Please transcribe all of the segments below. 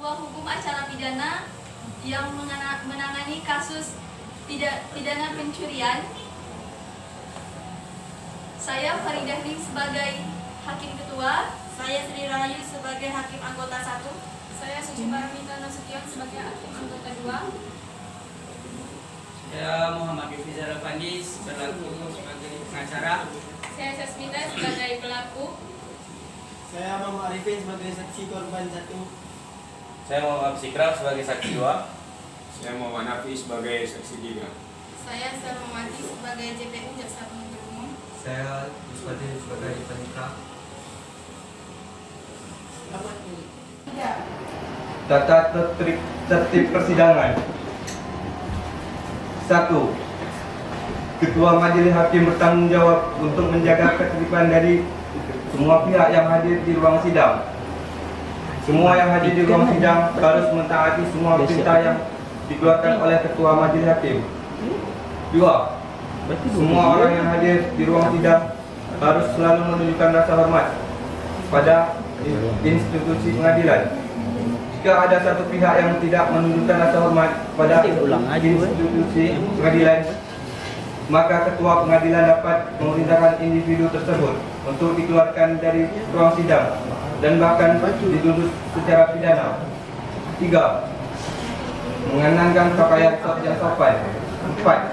Ketua Hukum Acara Pidana yang menangani kasus pidana pencurian. Saya Faridah Ning sebagai Hakim Ketua. Saya Sri Rahayu sebagai Hakim Anggota 1. Saya Suci Paramita Nasution sebagai Hakim Anggota 2. Saya Muhammad Rizal Fandis berlaku sebagai pengacara. Saya Sasmita sebagai pelaku. Saya Muhammad Arifin sebagai saksi korban 1. Saya Muhammad Sikra sebagai saksi 2. Saya Muhammad Nafi sebagai saksi 3. Saya Sarmawati sebagai JPU Jaksa Penuntut Umum. Saya Yuswadin sebagai penyidik. Tata tertib persidangan. 1. Ketua Majelis Hakim bertanggung jawab untuk menjaga ketertiban dari semua pihak yang hadir di ruang sidang. Semua yang hadir di ruang sidang harus mentaati semua perintah yang dikeluarkan oleh Ketua Majelis Hakim. 2. Semua orang yang hadir di ruang sidang harus selalu menunjukkan rasa hormat pada institusi pengadilan. Jika ada satu pihak yang tidak menunjukkan rasa hormat pada institusi pengadilan, maka ketua pengadilan dapat memerintahkan individu tersebut untuk dikeluarkan dari ruang sidang dan bahkan dituntut secara pidana. 3. Mengenakan pakaian yang sopan. 4.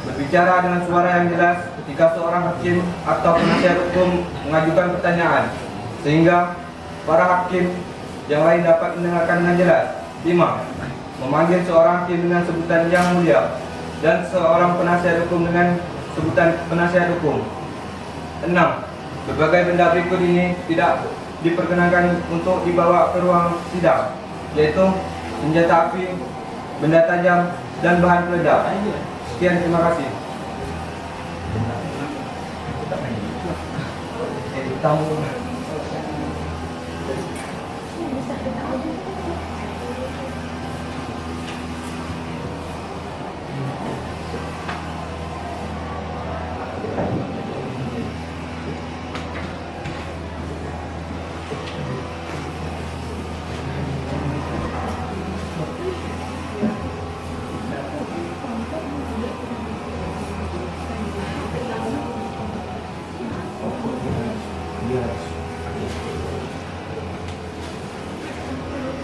Berbicara dengan suara yang jelas ketika seorang hakim atau penasihat hukum mengajukan pertanyaan, sehingga para hakim yang lain dapat mendengarkan dengan jelas. 5. Memanggil seorang hakim dengan sebutan yang mulia dan seorang penasihat hukum dengan sebutan penasihat hukum. 6. Berbagai benda berikut ini tidak diperkenankan untuk dibawa ke ruang sidang, yaitu senjata api, benda tajam, dan bahan peledak. Sekian, terima kasih.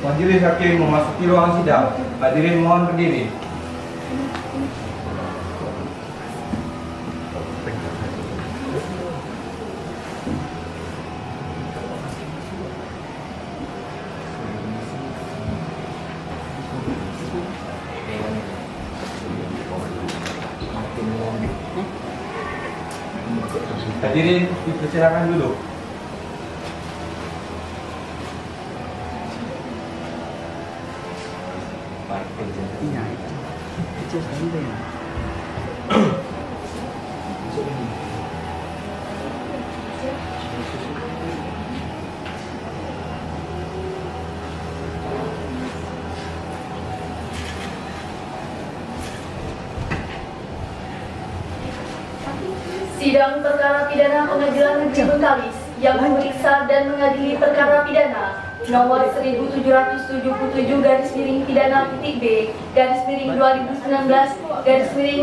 Majelis Hakim memasuki ruang sidang. Hadirin mohon berdiri. Hadirin dipersilakan duduk. Sidang perkara pidana Pengadilan Negeri Bengkalis yang memeriksa dan mengadili perkara pidana nomor 1777-pidana-B-2019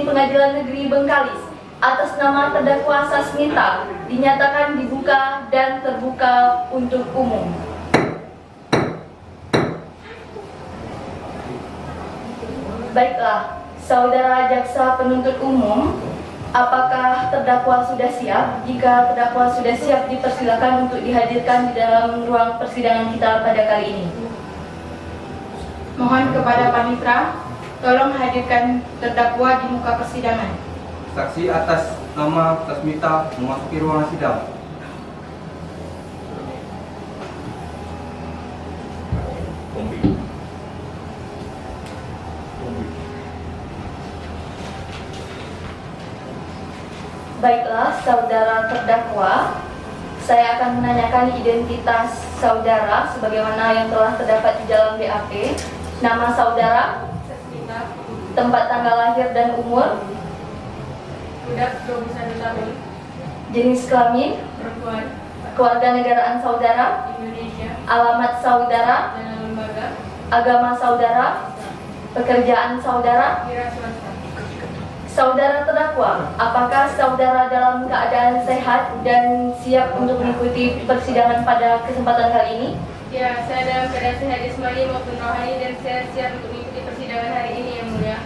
Pengadilan Negeri Bengkalis atas nama terdakwa Sasmita dinyatakan dibuka dan terbuka untuk umum. Baiklah, saudara jaksa penuntut umum, apakah terdakwa sudah siap? Jika terdakwa sudah siap, dipersilakan untuk dihadirkan di dalam ruang persidangan kita pada kali ini. Mohon kepada Panitra, tolong hadirkan terdakwa di muka persidangan. Saksi atas nama Sasmita memasuki ruang sidang. Baiklah, saudara terdakwa, saya akan menanyakan identitas saudara sebagaimana yang telah terdapat di dalam BAP. Nama saudara, tempat tanggal lahir dan umur, Budak 21 tahun, jenis kelamin, perempuan, kewarganegaraan saudara, Indonesia, alamat saudara, dan lembaga, agama saudara, pekerjaan saudara. Wira swasta. Saudara terdakwa, apakah saudara dalam keadaan sehat dan siap untuk mengikuti persidangan pada kesempatan kali ini? Ya, saya dalam keadaan sehat jasmani maupun rohani dan saya siap untuk mengikuti persidangan hari ini yang mulia.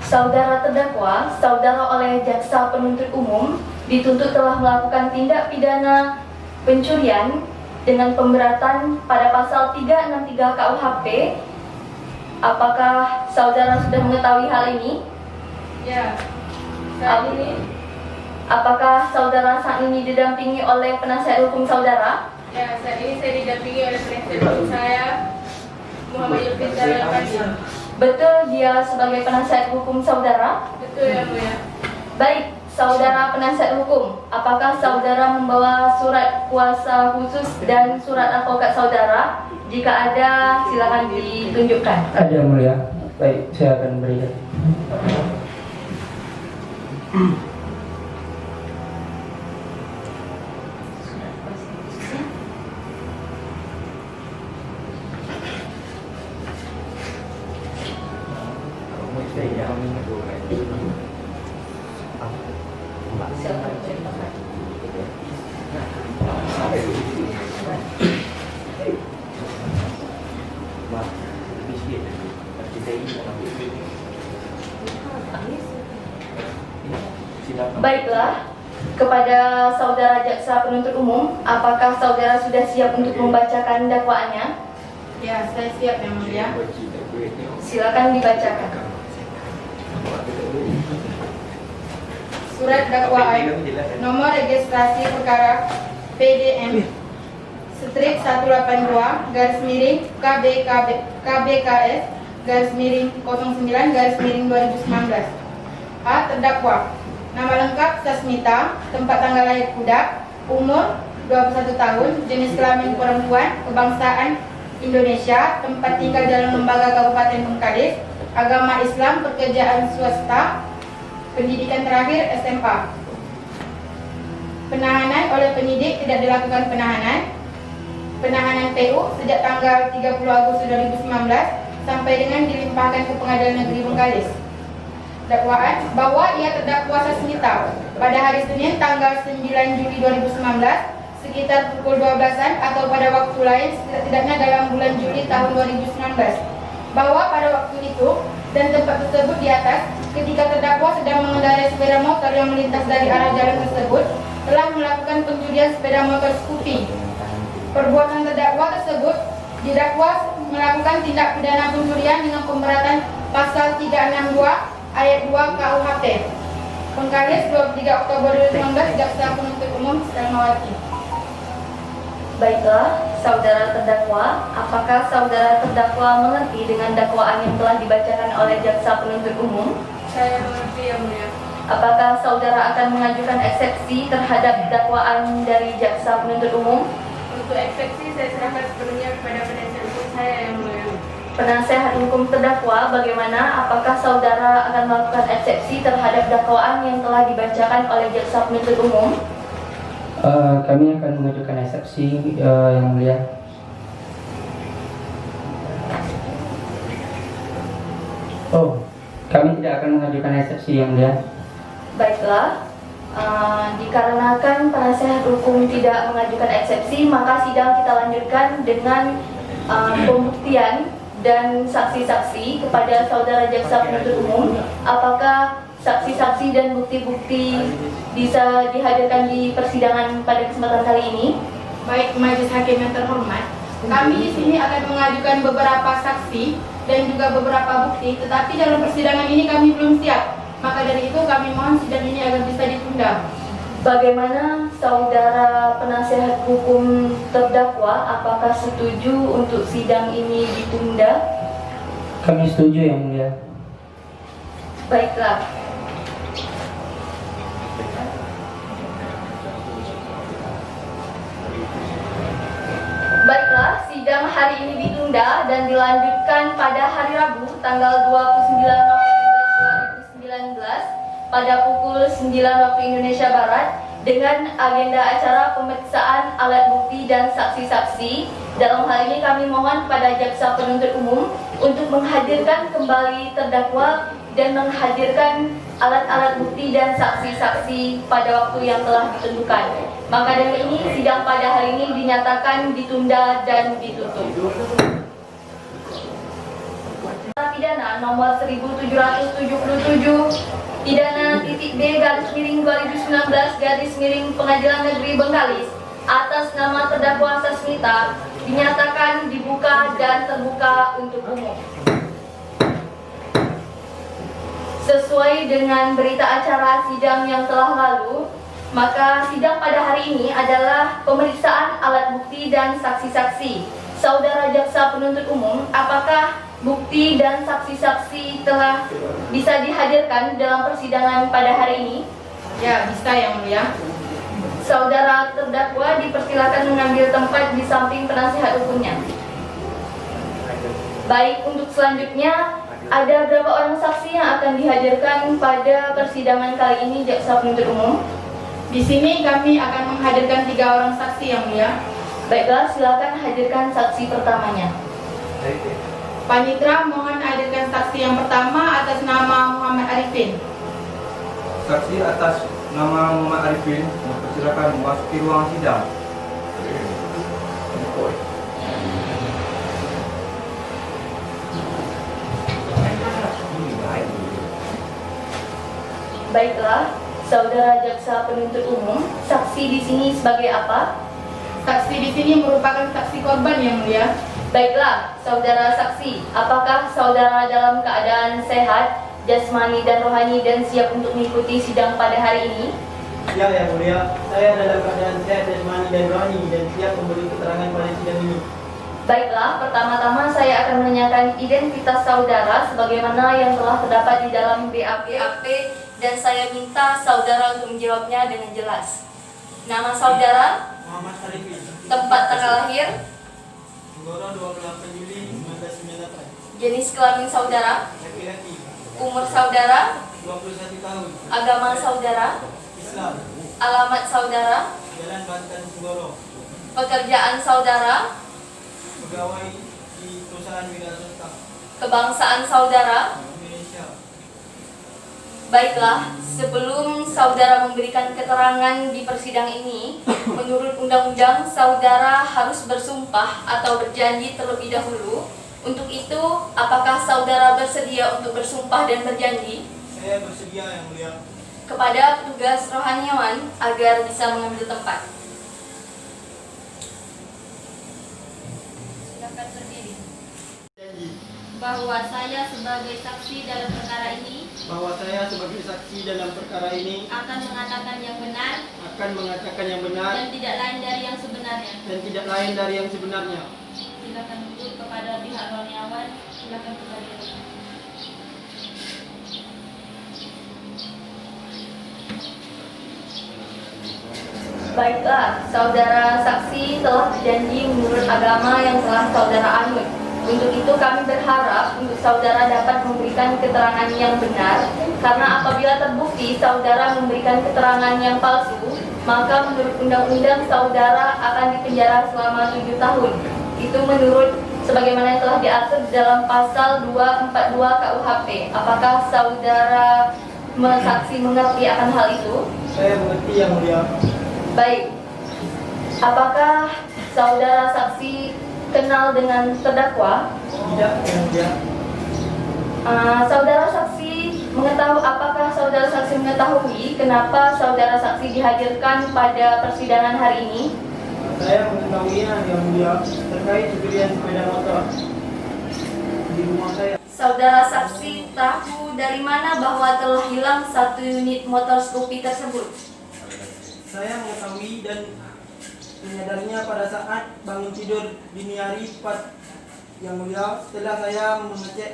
Saudara terdakwa, saudara oleh jaksa penuntut umum dituntut telah melakukan tindak pidana pencurian dengan pemberatan pada pasal 363 KUHP. Apakah saudara sudah mengetahui hal ini? Ya, saat ini Apakah saudara saat ini didampingi oleh penasihat hukum saudara? Ya, saat ini saya didampingi oleh penasihat hukum saya, Muhammad Yulfiz Darafandi. Betul dia sebagai penasihat hukum saudara? Betul yang mulia. Baik, saudara penasihat hukum, apakah saudara membawa surat kuasa khusus dan surat advokat saudara? Jika ada, silakan ditunjukkan. Ada yang mulia. Baik, saya akan berikan. Baiklah, kepada saudara jaksa penuntut umum, apakah saudara sudah siap untuk membacakan dakwaannya? Ya, saya siap yang mulia. Silakan dibacakan. Surat dakwaan nomor registrasi perkara PDM strip 182 garis miring KBKS garis miring 09 garis miring 2019. A. Terdakwa. Nama lengkap Sasmita, tempat tanggal lahir Kudak, umur 21 tahun, jenis kelamin perempuan, kebangsaan Indonesia, tempat tinggal dalam lembaga Kabupaten Bengkalis, agama Islam, pekerjaan swasta, pendidikan terakhir SMA. Penahanan oleh penyidik tidak dilakukan penahanan. Penahanan PU sejak tanggal 30 Agustus 2019 sampai dengan dilimpahkan ke Pengadilan Negeri Bengkalis. Dakwaan bahwa ia terdakwa Sasmita pada hari Senin tanggal 9 Juli 2019 sekitar pukul 12-an atau pada waktu lain setidaknya dalam bulan Juli tahun 2019, bahwa pada waktu itu dan tempat tersebut di atas ketika terdakwa sedang mengendarai sepeda motor yang melintas dari arah jalan tersebut telah melakukan pencurian sepeda motor Scoopy. Perbuatan terdakwa tersebut didakwa melakukan tindak pidana pencurian dengan pemberatan pasal 362 ayat 2 KUHP. Bengkalis 23 Oktober 2019, Jaksa Penuntut Umum Selmawati. Baiklah, saudara terdakwa, apakah saudara terdakwa mengerti dengan dakwaan yang telah dibacakan oleh jaksa penuntut umum? Saya mengerti yang mulia. Apakah saudara akan mengajukan eksepsi terhadap dakwaan dari jaksa penuntut umum? Untuk eksepsi saya serahkan sepenuhnya kepada penasihat hukum saya yang mulia. Penasehat hukum terdakwa, bagaimana? Apakah saudara akan melakukan eksepsi terhadap dakwaan yang telah dibacakan oleh jaksa penuntut umum? Kami akan mengajukan eksepsi yang mulia. Oh, kami tidak akan mengajukan eksepsi yang mulia. Baiklah, dikarenakan penasehat hukum tidak mengajukan eksepsi, maka sidang kita lanjutkan dengan pembuktian dan saksi-saksi kepada saudara jaksa penuntut umum. Apakah saksi-saksi dan bukti-bukti bisa dihadirkan di persidangan pada kesempatan kali ini? Baik, majelis hakim yang terhormat, kami di sini akan mengajukan beberapa saksi dan juga beberapa bukti, tetapi dalam persidangan ini kami belum siap. Maka dari itu kami mohon sidang ini agar bisa ditunda. Bagaimana saudara penasehat hukum terdakwa, apakah setuju untuk sidang ini ditunda? Kami setuju yang mulia. Baiklah. Baiklah, sidang hari ini ditunda dan dilanjutkan pada hari Rabu tanggal 29 November 2019 pada pukul 9 waktu Indonesia Barat dengan agenda acara pemeriksaan alat bukti dan saksi-saksi. Dalam hal ini kami mohon kepada jaksa penuntut umum untuk menghadirkan kembali terdakwa dan menghadirkan alat-alat bukti dan saksi-saksi pada waktu yang telah ditentukan. Maka dari ini sidang pada hari ini dinyatakan ditunda dan ditutup. Pidana nomor 1777 pidana titik B garis miring 2019 garis miring Pengadilan Negeri Bengkalis atas nama terdakwa Sasmita dinyatakan dibuka dan terbuka untuk umum. Sesuai dengan berita acara sidang yang telah lalu, maka sidang pada hari ini adalah pemeriksaan alat bukti dan saksi-saksi. Saudara jaksa penuntut umum, apakah bukti dan saksi-saksi telah bisa dihadirkan dalam persidangan pada hari ini? Ya, bisa Yang Mulia. Saudara terdakwa dipersilakan mengambil tempat di samping penasihat hukumnya. Baik, untuk selanjutnya, ada berapa orang saksi yang akan dihadirkan pada persidangan kali ini jaksa penuntut umum? Di sini kami akan menghadirkan 3 orang saksi Yang Mulia. Baiklah, silakan hadirkan saksi pertamanya. Panitra mohon hadirkan saksi yang pertama atas nama Muhammad Arifin. Saksi atas nama Muhammad Arifin mempersilakan memasuki ruang sidang. Baiklah, saudara jaksa penuntut umum, saksi di sini sebagai apa? Saksi di sini merupakan saksi korban Yang Mulia. Baiklah, saudara saksi, apakah saudara dalam keadaan sehat, jasmani dan rohani dan siap untuk mengikuti sidang pada hari ini? Ya, Yang Mulia, saya dalam keadaan sehat jasmani dan rohani dan siap memberi keterangan pada sidang ini. Baiklah, pertama-tama saya akan menanyakan identitas saudara sebagaimana yang telah terdapat di dalam BAP dan saya minta saudara untuk menjawabnya dengan jelas. Nama saudara, Muhammad Arifin, tempat tanggal lahir, Tenggoro 28 Juli 1998, jenis kelamin saudara, laki-laki, umur saudara, 21 tahun, agama saudara, Islam, alamat saudara, Jalan Banten, Tenggoro, pekerjaan saudara, pegawai di perusahaan wira swasta, kebangsaan saudara. Indonesia. Baiklah, sebelum saudara memberikan keterangan di persidangan ini, menurut undang-undang saudara harus bersumpah atau berjanji terlebih dahulu. Untuk itu, apakah saudara bersedia untuk bersumpah dan berjanji? Saya bersedia Yang Mulia. Kepada petugas rohaniawan agar bisa mengambil tempat. Silakan berdiri. Janji Bahwa saya sebagai saksi dalam perkara ini bahwa saya sebagai saksi dalam perkara ini akan mengatakan yang benar akan mengatakan yang benar dan tidak lain dari yang sebenarnya. dan tidak lain dari yang sebenarnya. Silakan duduk kepada pihak rohaniawan. Silakan kembali. Baiklah, saudara saksi telah berjanji menurut agama yang telah saudara anut. Untuk itu kami berharap untuk saudara dapat memberikan keterangan yang benar, karena apabila terbukti saudara memberikan keterangan yang palsu, maka menurut undang-undang saudara akan dipenjara selama 7 tahun. Itu menurut sebagaimana yang telah diatur dalam pasal 242 KUHP. Apakah saudara saksi mengerti akan hal itu? Saya mengerti Yang Mulia. Baik. Apakah saudara saksi kenal dengan terdakwa? Tidak Yang Mulia. Saudara saksi mengetahui, apakah saudara saksi mengetahui kenapa saudara saksi dihadirkan pada persidangan hari ini? Saya mengetahuinya Yang Mulia terkait curian sepeda motor di rumah saya. Saudara saksi tahu dari mana bahwa telah hilang 1 unit motor Scoopy tersebut? Saya mengetahui dan menyadarinya pada saat bangun tidur dini hari Pak Yang Mulia setelah saya mengecek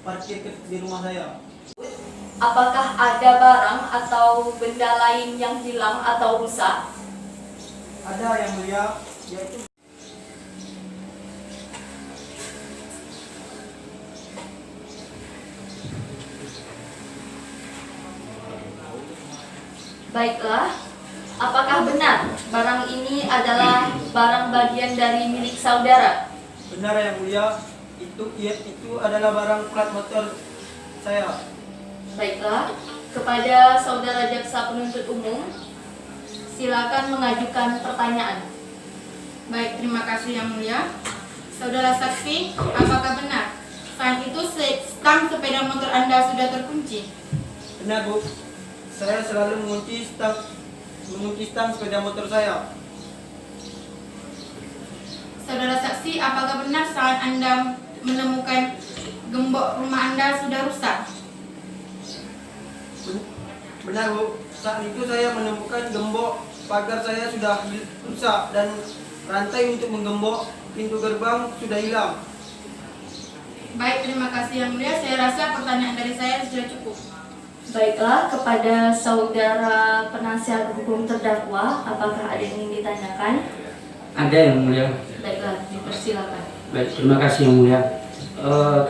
parkir di rumah saya. Apakah ada barang atau benda lain yang hilang atau rusak? Ada Yang Mulia, yaitu Baiklah, apakah benar barang ini adalah barang bagian dari milik saudara? Benar yang mulia, itu adalah barang plat motor saya. Baiklah, kepada saudara jaksa penuntut umum, silakan mengajukan pertanyaan. Baik, terima kasih yang mulia. Saudara saksi, apakah benar saat itu stang sepeda motor Anda sudah terkunci? Benar Bu, saya selalu mengunci stang sepeda motor saya. Saudara saksi, apakah benar saat Anda menemukan gembok rumah Anda sudah rusak? Benar Bu, saat itu saya menemukan gembok pagar saya sudah rusak dan rantai untuk menggembok pintu gerbang sudah hilang. Baik, terima kasih yang mulia. Saya rasa pertanyaan dari saya sudah cukup. Baiklah, kepada saudara penasihat hukum terdakwa, apakah ada yang ingin ditanyakan? Ada yang mulia. Baiklah, dipersilakan. Baik, terima kasih yang mulia.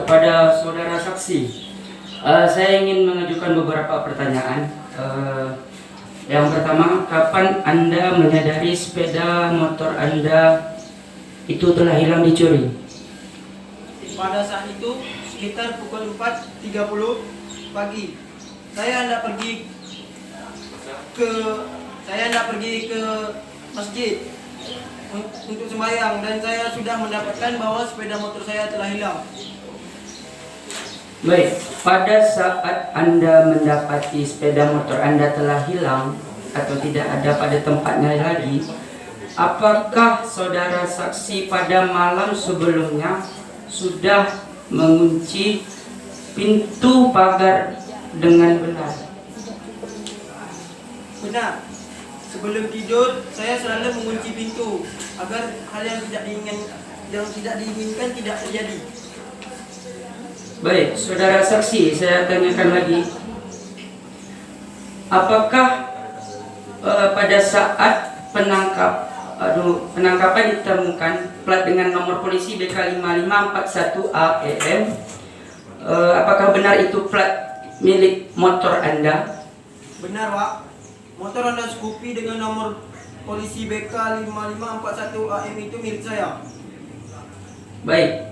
Kepada saudara saksi, saya ingin mengajukan beberapa pertanyaan. Yang pertama, kapan Anda menyadari sepeda motor Anda itu telah hilang dicuri? Pada saat itu sekitar pukul 4.30 pagi. Saya hendak pergi ke masjid untuk sembahyang dan saya sudah mendapatkan bahwa sepeda motor saya telah hilang. Baik, pada saat Anda mendapati sepeda motor Anda telah hilang atau tidak ada pada tempatnya lagi, apakah saudara saksi pada malam sebelumnya sudah mengunci pintu pagar dengan benar? Benar. Sebelum tidur saya selalu mengunci pintu agar hal yang tidak diinginkan tidak terjadi. Baik, saudara saksi, saya tanyakan lagi. Apakah pada saat penangkapan ditemukan plat dengan nomor polisi BK5541AEM, apakah benar itu plat milik motor Anda? Benar Pak. Motor Honda Scoopy dengan nomor polisi BK5541AM itu milik saya. Baik.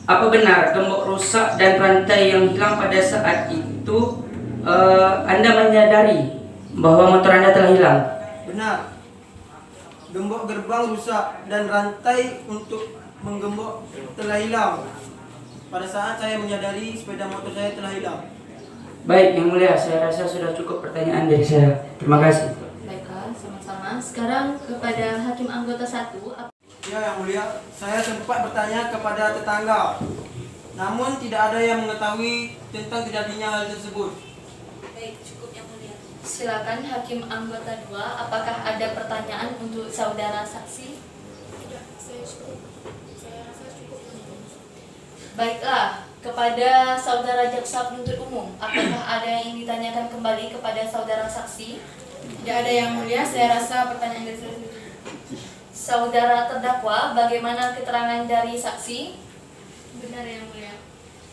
Apa benar gembok rusak dan rantai yang hilang pada saat itu Anda menyadari bahwa motor Anda telah hilang? Benar. Gembok gerbang rusak dan rantai untuk menggembok telah hilang pada saat saya menyadari sepeda motor saya telah hilang. Baik, yang mulia, saya rasa sudah cukup pertanyaan dari saya. Terima kasih. Baiklah, sama-sama. Sekarang kepada Hakim Anggota 1. Ya yang mulia, saya sempat bertanya kepada tetangga, namun tidak ada yang mengetahui tentang terjadinya hal tersebut. Baik, cukup yang mulia. Silakan Hakim Anggota 2, apakah ada pertanyaan untuk saudara saksi? Tidak, saya rasa cukup. Baiklah, kepada saudara jaksa penuntut umum, apakah ada yang ingin ditanyakan kembali kepada saudara saksi? Tidak ada yang mulia, saya rasa pertanyaan dari saya sudah cukup. Saudara terdakwa, bagaimana keterangan dari saksi? Benar yang mulia.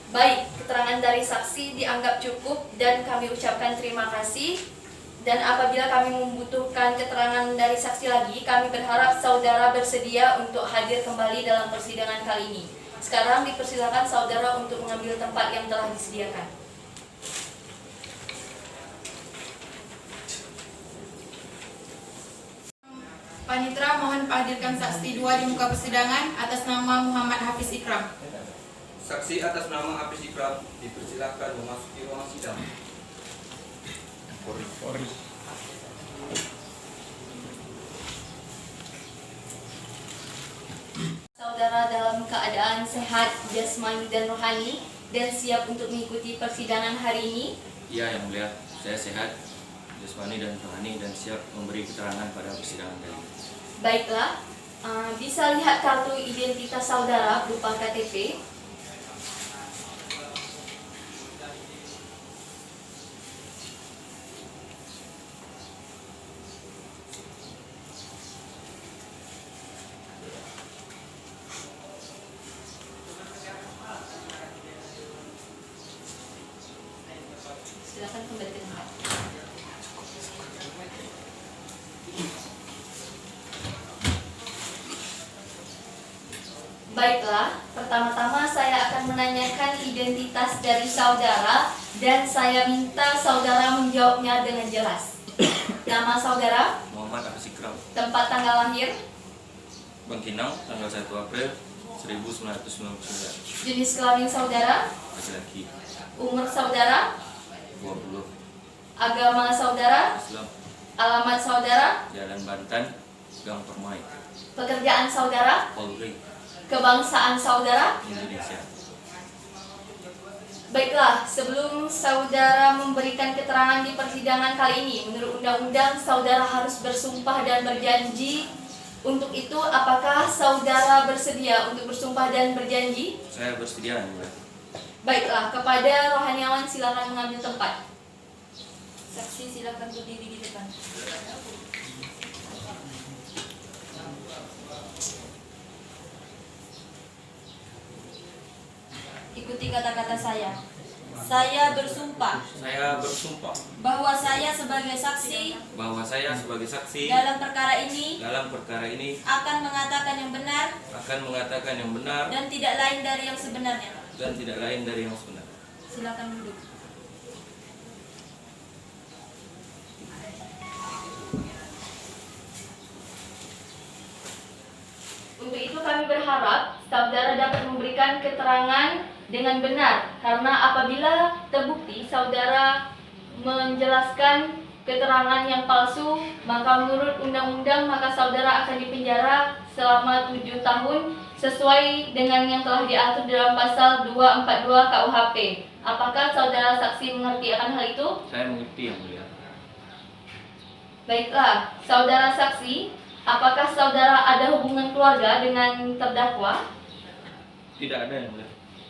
Baik, keterangan dari saksi dianggap cukup dan kami ucapkan terima kasih. Dan apabila kami membutuhkan keterangan dari saksi lagi, kami berharap saudara bersedia untuk hadir kembali dalam persidangan kali ini. Sekarang dipersilakan saudara untuk mengambil tempat yang telah disediakan. Panitera mohon hadirkan saksi 2 di muka persidangan atas nama Muhammad Hafiz Ikram. Saksi atas nama Hafiz Ikram dipersilakan memasuki ruang sidang. Saudara dalam keadaan sehat, jasmani dan rohani dan siap untuk mengikuti persidangan hari ini? Iya yang mulia, saya sehat, jasmani dan rohani dan siap memberi keterangan pada persidangan kali ini. Baiklah, bisa lihat kartu identitas saudara berupa KTP. Silakan kembali ke tempat. Baiklah, pertama-tama saya akan menanyakan identitas dari saudara dan saya minta saudara menjawabnya dengan jelas. Nama saudara, Muhammad Hafiz Ikram, tempat tanggal lahir, Bangkinang, tanggal 1 April 1999, jenis kelamin saudara, laki-laki, umur saudara, 20, agama saudara, Islam, alamat saudara, Jalan Banten, Gang Permai, pekerjaan saudara, Polri, kebangsaan saudara. Indonesia. Baiklah, sebelum saudara memberikan keterangan di persidangan kali ini, menurut undang-undang saudara harus bersumpah dan berjanji. Untuk itu, apakah saudara bersedia untuk bersumpah dan berjanji? Saya bersedia, Yang Mulia. Baiklah, kepada rohaniawan silakan mengambil tempat. Saksi silakan berdiri di depan. Ikuti kata-kata saya. Saya bersumpah Saya bersumpah bahwa saya sebagai saksi bahwa saya sebagai saksi dalam perkara ini akan mengatakan yang benar dan tidak lain dari yang sebenarnya. Silakan duduk. Untuk itu kami berharap saudara dapat memberikan keterangan dengan benar, karena apabila terbukti saudara menjelaskan keterangan yang palsu, maka menurut undang-undang maka saudara akan dipenjara selama 7 tahun sesuai dengan yang telah diatur dalam pasal 242 KUHP. Apakah saudara saksi mengerti akan hal itu? Saya mengerti, Yang Mulia. Baiklah, saudara saksi, apakah saudara ada hubungan keluarga dengan terdakwa? Tidak ada, Yang Mulia.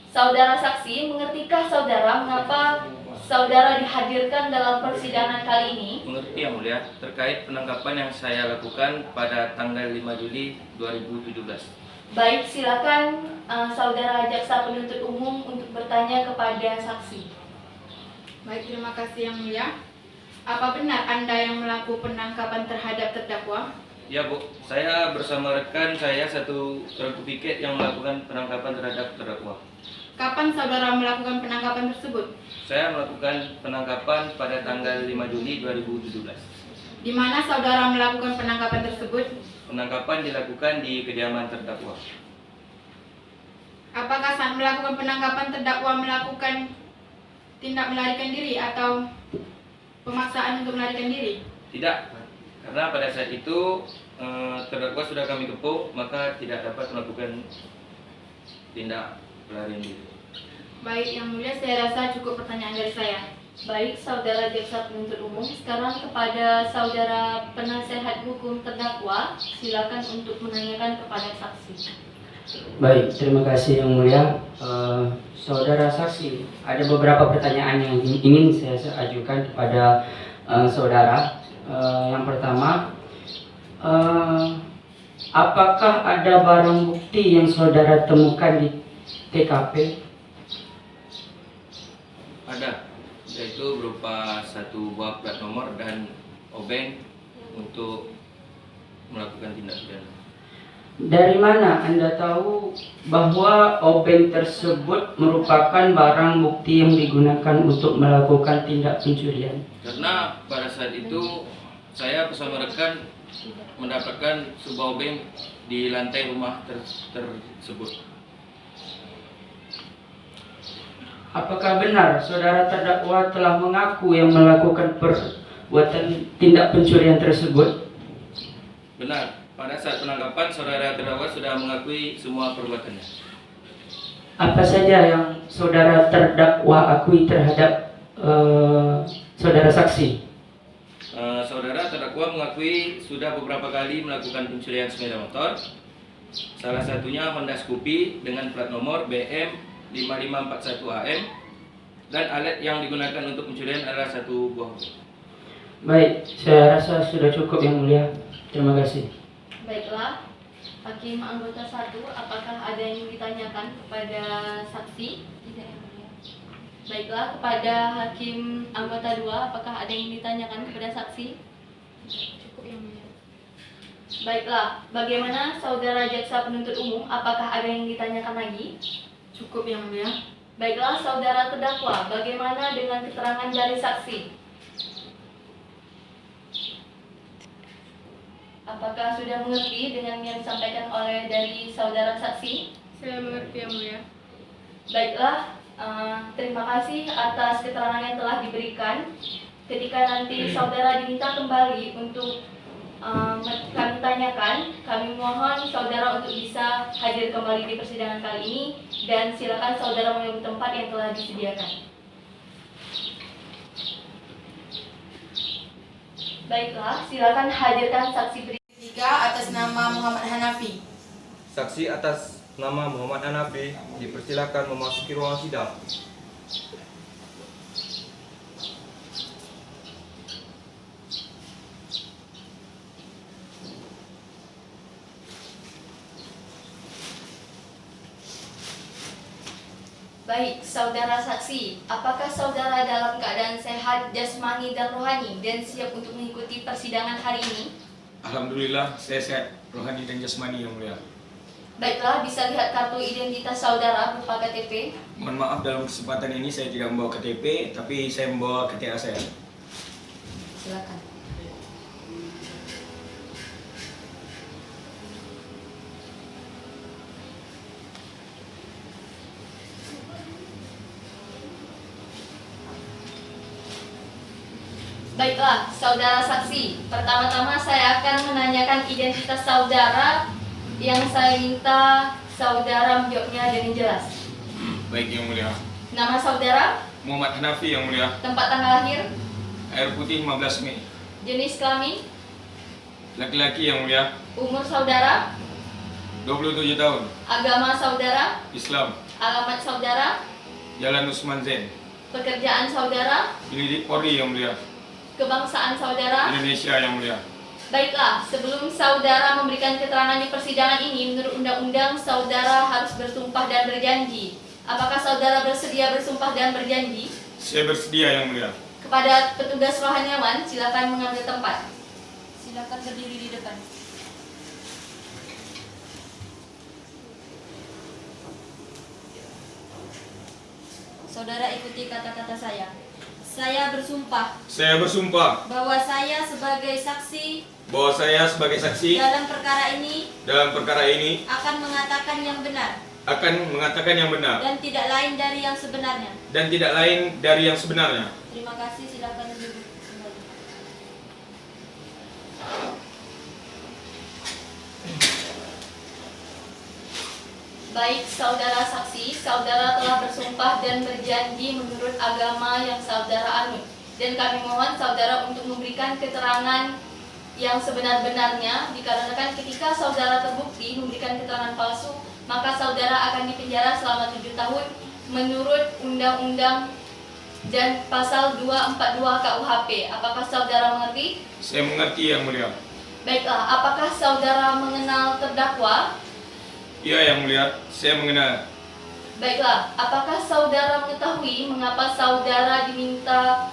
Saudara saksi, mengertikah saudara mengapa saudara dihadirkan dalam persidangan kali ini? Mengerti, Yang Mulia, terkait penangkapan yang saya lakukan pada tanggal 5 Juli 2017. Baik, silakan saudara jaksa penuntut umum untuk bertanya kepada saksi. Baik, terima kasih Yang Mulia. Apa benar Anda yang melakukan penangkapan terhadap terdakwa? Ya, Bu, saya bersama rekan saya satu regu piket yang melakukan penangkapan terhadap terdakwa. Kapan saudara melakukan penangkapan tersebut? Saya melakukan penangkapan pada tanggal 5 Juli 2017. Di mana saudara melakukan penangkapan tersebut? Penangkapan dilakukan di kediaman terdakwa. Apakah saat melakukan penangkapan terdakwa melakukan tindak melarikan diri atau pemaksaan untuk melarikan diri? Tidak, karena pada saat itu terdakwa sudah kami kepung, maka tidak dapat melakukan tindak pelarian diri. Baik, Yang Mulia, saya rasa cukup pertanyaan dari saya. Baik, saudara jaksa penuntut umum, sekarang kepada saudara penasehat hukum terdakwa, silakan untuk menanyakan kepada saksi. Baik, terima kasih Yang Mulia. Saudara saksi, ada beberapa pertanyaan yang ingin saya ajukan kepada saudara. Yang pertama, apakah ada barang bukti yang saudara temukan di TKP? Ada, yaitu berupa satu buah plat nomor dan obeng untuk melakukan tindak pidana. Dari mana Anda tahu bahwa obeng tersebut merupakan barang bukti yang digunakan untuk melakukan tindak pencurian? Karena pada saat itu saya bersama rekan mendapatkan sebuah obeng di lantai rumah tersebut. Apakah benar saudara terdakwa telah mengaku yang melakukan perbuatan tindak pencurian tersebut? Benar, pada saat penangkapan saudara terdakwa sudah mengakui semua perbuatannya. Apa saja yang saudara terdakwa akui terhadap saudara saksi? Saudara terdakwa mengakui sudah beberapa kali melakukan pencurian sepeda motor. Salah satunya Honda Scoopy dengan plat nomor BM 5541 AM, dan alat yang digunakan untuk pencurian adalah satu buah. Baik, saya rasa sudah cukup Yang Mulia. Terima kasih. Baiklah, Hakim anggota 1, apakah ada yang ditanyakan kepada saksi? Tidak, Yang Mulia. Baiklah, kepada Hakim anggota 2, apakah ada yang ditanyakan kepada saksi? Cukup Yang Mulia. Baiklah, bagaimana saudara jaksa penuntut umum? Apakah ada yang ditanyakan lagi? Cukup Yang Mulia. Baiklah, saudara terdakwa, bagaimana dengan keterangan dari saksi? Apakah sudah mengerti dengan yang disampaikan oleh dari saudara saksi? Saya mengerti Yang Mulia. Baiklah, terima kasih atas keterangan yang telah diberikan. Ketika nanti saudara diminta kembali untuk kami tanyakan, kami mohon saudara untuk bisa hadir kembali di persidangan kali ini dan silakan saudara menunggu tempat yang telah disediakan. Baiklah, silakan hadirkan saksi berikutnya. 3 atas nama Muhammad Hanafi. Saksi atas nama Muhammad Hanafi dipersilakan memasuki ruang sidang. Baik, saudara saksi, apakah saudara dalam keadaan sehat jasmani dan rohani dan siap untuk mengikuti persidangan hari ini? Alhamdulillah, saya sehat rohani dan jasmani Yang Mulia. Baiklah, bisa lihat kartu identitas saudara berupa KTP. Mohon maaf dalam kesempatan ini saya tidak membawa KTP, tapi saya membawa KTA saya. Silakan. Baiklah, saudara saksi. Pertama-tama saya akan menanyakan identitas saudara yang saya minta saudara menjawabnya dengan jelas. Baik Yang Mulia. Nama saudara, Muhammad Hanafi Yang Mulia. tempat tanggal lahir, Air Putih 15 Mei. jenis kelamin, Laki-laki Yang Mulia. umur saudara, 27 tahun. agama saudara, Islam. alamat saudara, Jalan Usman Zain. pekerjaan saudara, Penyidik Polri Yang Mulia. kebangsaan saudara. Indonesia Yang Mulia. Baiklah, sebelum saudara memberikan keterangan di persidangan ini, menurut undang-undang saudara harus bersumpah dan berjanji. Apakah saudara bersedia bersumpah dan berjanji? Saya bersedia Yang Mulia. Kepada petugas rohaniawan, silakan mengambil tempat. Silakan berdiri di depan. Saudara ikuti kata-kata saya. Saya bersumpah Saya bersumpah bahwa saya sebagai saksi bahwa saya sebagai saksi dalam perkara ini dalam perkara ini akan mengatakan yang benar akan mengatakan yang benar dan tidak lain dari yang sebenarnya. dan tidak lain dari yang sebenarnya. Terima kasih, silakan duduk kembali. Baik, saudara saksi, saudara telah bersumpah dan berjanji menurut agama yang saudara anut. Dan kami mohon saudara untuk memberikan keterangan yang sebenar-benarnya, dikarenakan ketika saudara terbukti memberikan keterangan palsu, maka saudara akan dipenjara selama 7 tahun menurut Undang-Undang dan Pasal 242 KUHP. Apakah saudara mengerti? Saya mengerti Yang Mulia. Baiklah, apakah saudara mengenal terdakwa? Iya Yang Mulia, saya mengenal. Baiklah, apakah saudara mengetahui mengapa saudara diminta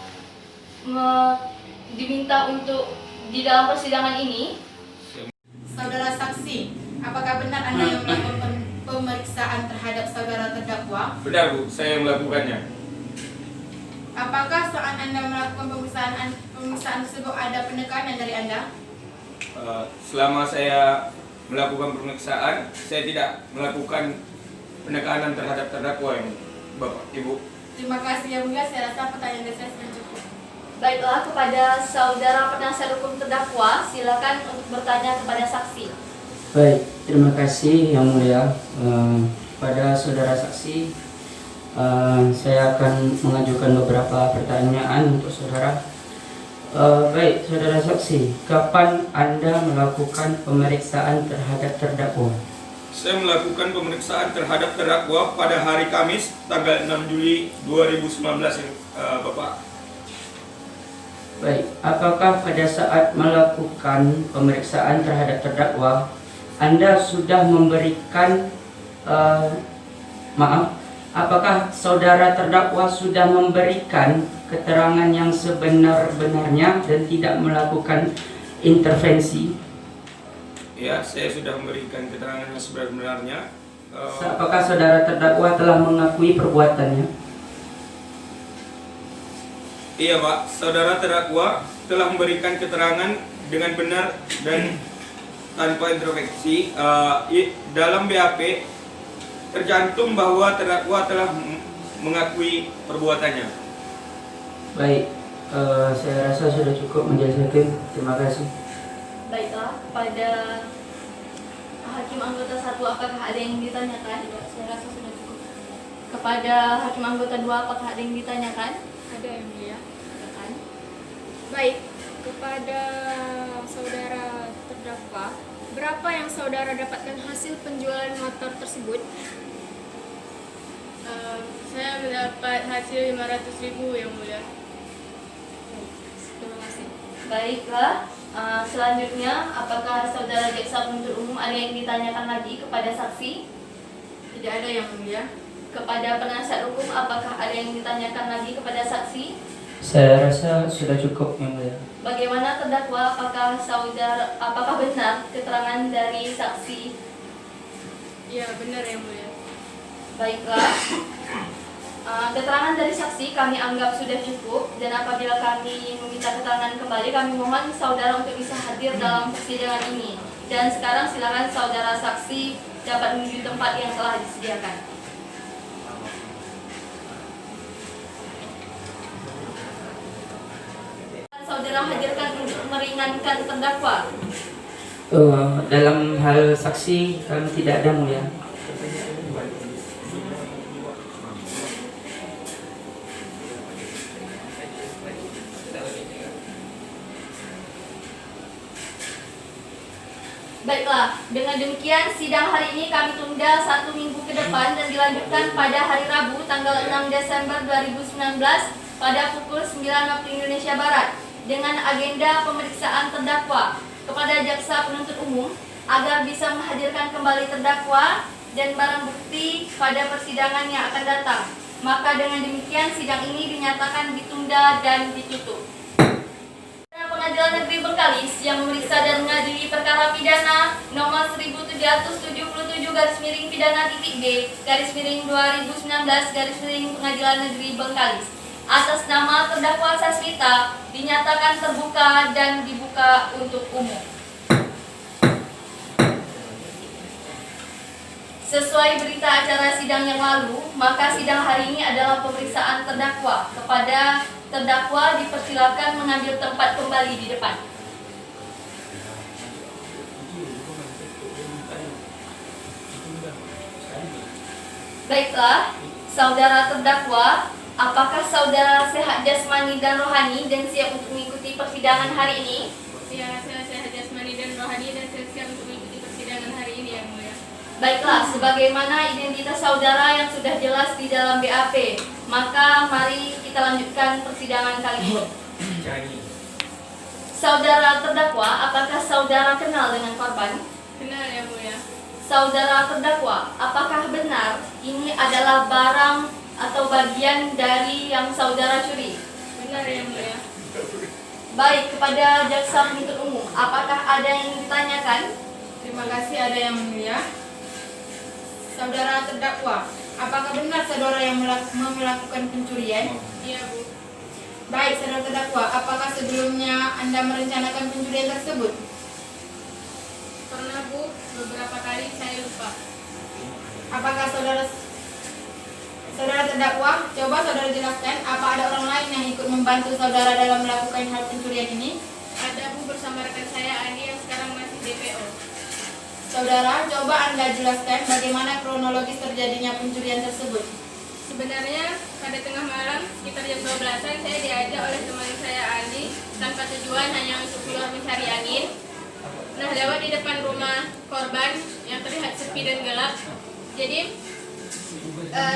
untuk di dalam persidangan ini? Saudara saksi, apakah benar Anda yang melakukan pemeriksaan terhadap saudara terdakwa? Benar Bu, saya melakukannya. Apakah saat Anda melakukan pemeriksaan tersebut ada penekanan dari Anda? Selama saya melakukan pemeriksaan, saya tidak melakukan penekanan terhadap terdakwa yang Bapak Ibu. Terima kasih Yang Mulia, saya rasa pertanyaan dari saya sudah cukup. Baiklah, kepada saudara penasihat hukum terdakwa, silakan untuk bertanya kepada saksi. Baik, terima kasih Yang Mulia. Pada saudara saksi, saya akan mengajukan beberapa pertanyaan untuk saudara. Baik, saudara saksi, kapan Anda melakukan pemeriksaan terhadap terdakwa? Saya melakukan pemeriksaan terhadap terdakwa pada hari Kamis, tanggal 6 Juli 2019, Bapak. Baik, apakah pada saat melakukan pemeriksaan terhadap terdakwa, Anda sudah memberikan, apakah saudara terdakwa sudah memberikan keterangan yang sebenar-benarnya dan tidak melakukan intervensi? Ya, saya sudah memberikan keterangan yang sebenarnya. Apakah saudara terdakwa telah mengakui perbuatannya? Iya Pak, saudara terdakwa telah memberikan keterangan dengan benar dan tanpa introspeksi. Dalam BAP tercantum bahwa terdakwa telah mengakui perbuatannya. Baik, saya rasa sudah cukup menjelaskan. Terima kasih. Baiklah, kepada Hakim Anggota 1 apakah ada yang ditanyakan? Saya rasa sudah cukup. Kepada Hakim Anggota 2 apakah ada yang ditanyakan? Ada yang mulia. Silakan. Baik, kepada saudara terdakwa, berapa yang saudara dapatkan hasil penjualan motor tersebut? Saya mendapat hasil 500.000 yang mulia. Terima kasih. Baiklah, selanjutnya apakah saudara jaksa penuntut umum ada yang ditanyakan lagi kepada saksi? Tidak ada yang mulia. Kepada penasihat hukum apakah ada yang ditanyakan lagi kepada saksi? Saya rasa sudah cukup yang mulia. Bagaimana terdakwa, apakah benar keterangan dari saksi? Ya, benar yang mulia. Baiklah, keterangan dari saksi kami anggap sudah cukup, dan apabila kami meminta keterangan kembali, kami mohon saudara untuk bisa hadir dalam persidangan ini. Dan sekarang silakan saudara saksi dapat menuju tempat yang telah disediakan. Saudara hadirkan untuk meringankan terdakwa. Dalam hal saksi kami tidak ada mulia. Baiklah, dengan demikian sidang hari ini kami tunda 1 minggu ke depan dan dilanjutkan pada hari Rabu tanggal 6 Desember 2019 pada pukul 9 waktu Indonesia Barat dengan agenda pemeriksaan terdakwa kepada jaksa penuntut umum agar bisa menghadirkan kembali terdakwa dan barang bukti pada persidangan yang akan datang. Maka dengan demikian sidang ini dinyatakan ditunda dan ditutup. Pengadilan Negeri Bengkalis yang memeriksa dan mengadili perkara pidana nomor 1777-pidana-B/2019-Pengadilan Negeri Bengkalis atas nama terdakwa Sasmita dinyatakan terbuka dan dibuka untuk umum. Sesuai berita acara sidang yang lalu, maka sidang hari ini adalah pemeriksaan terdakwa. Kepada terdakwa dipersilakan mengambil tempat kembali di depan. Baiklah, saudara terdakwa, apakah saudara sehat jasmani dan rohani dan siap untuk mengikuti persidangan hari ini? Ya, saya sehat jasmani dan rohani dan saya siap untuk mengikuti persidangan hari ini yang mulia. Baiklah, sebagaimana identitas saudara yang sudah jelas di dalam BAP, maka mari kita lanjutkan persidangan kali ini. Saudara terdakwa, apakah saudara kenal dengan korban? Kenal yang mulia. Saudara terdakwa, apakah benar ini adalah barang atau bagian dari yang saudara curi? Benar yang mulia. Baik, kepada jaksa penuntut umum, apakah ada yang ditanyakan? Terima kasih, ada yang mulia. Saudara terdakwa, apakah benar saudara yang melakukan pencurian? Iya, Bu. Baik, saudara terdakwa, apakah sebelumnya Anda merencanakan pencurian tersebut? Pernah, Bu. Beberapa kali saya lupa. Apakah saudara terdakwa, coba saudara jelaskan, apa ada orang lain yang ikut membantu saudara dalam melakukan hal pencurian ini? Ada, Bu, bersama rekan saya Ani yang sekarang masih DPO. Saudara, coba Anda jelaskan bagaimana kronologis terjadinya pencurian tersebut. Sebenarnya pada tengah malam sekitar jam 12-an saya diajak oleh teman saya Ali tanpa tujuan, hanya untuk keluar mencari angin. Nah, lewat di depan rumah korban yang terlihat sepi dan gelap. Jadi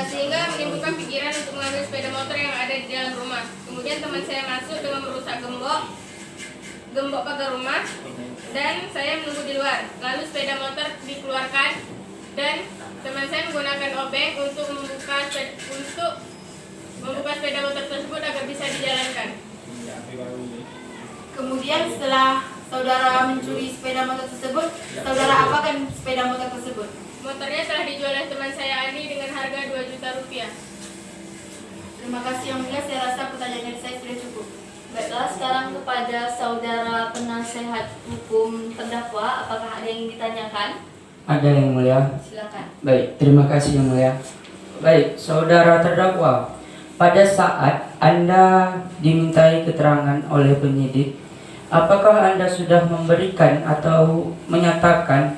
sehingga menimbulkan pikiran untuk mengambil sepeda motor yang ada di dalam rumah. Kemudian teman saya masuk dengan merusak gembok pagar rumah, dan saya menunggu di luar. Lalu sepeda motor dikeluarkan dan teman saya menggunakan obeng untuk membuka sepeda motor tersebut agar bisa dijalankan. Kemudian setelah saudara mencuri sepeda motor tersebut, saudara apakan sepeda motor tersebut? Motornya telah dijual oleh teman saya Ali dengan harga 2 juta rupiah. Terima kasih Yang Mulia, saya rasa pertanyaan dari saya sudah cukup. Baiklah, sekarang kepada saudara penasehat hukum terdakwa, apakah ada yang ditanyakan? Ada Yang Mulia. Silakan. Baik, terima kasih Yang Mulia. Baik, saudara terdakwa, pada saat Anda dimintai keterangan oleh penyidik, apakah Anda sudah memberikan atau menyatakan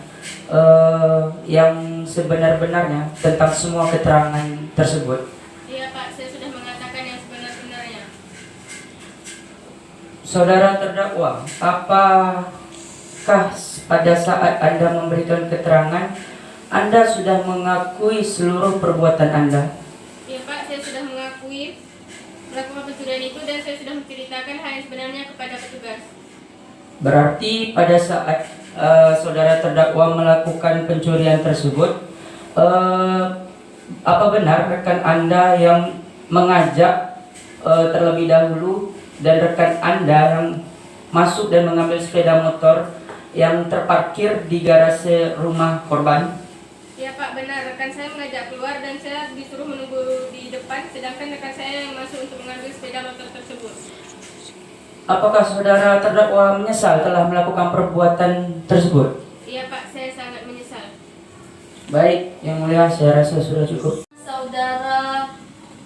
yang sebenar-benarnya tentang semua keterangan tersebut? Iya Pak, saya sudah mengatakan yang sebenar-benarnya. Saudara terdakwa, apakah pada saat Anda memberikan keterangan, Anda sudah mengakui seluruh perbuatan Anda? Iya Pak, saya sudah mengakui melakukan pencurian itu dan saya sudah menceritakan hal yang sebenarnya kepada petugas. Berarti pada saat saudara terdakwa melakukan pencurian tersebut, apa benar rekan Anda yang mengajak terlebih dahulu dan rekan Anda yang masuk dan mengambil sepeda motor yang terparkir di garasi rumah korban? Iya Pak, benar. Rekan saya mengajak keluar dan saya disuruh menunggu di depan, sedangkan rekan saya yang masuk untuk mengambil sepeda motor tersebut. Apakah saudara terdakwa menyesal telah melakukan perbuatan tersebut? Iya Pak, saya sangat menyesal. Baik, Yang Mulia, saya rasa sudah cukup. Saudara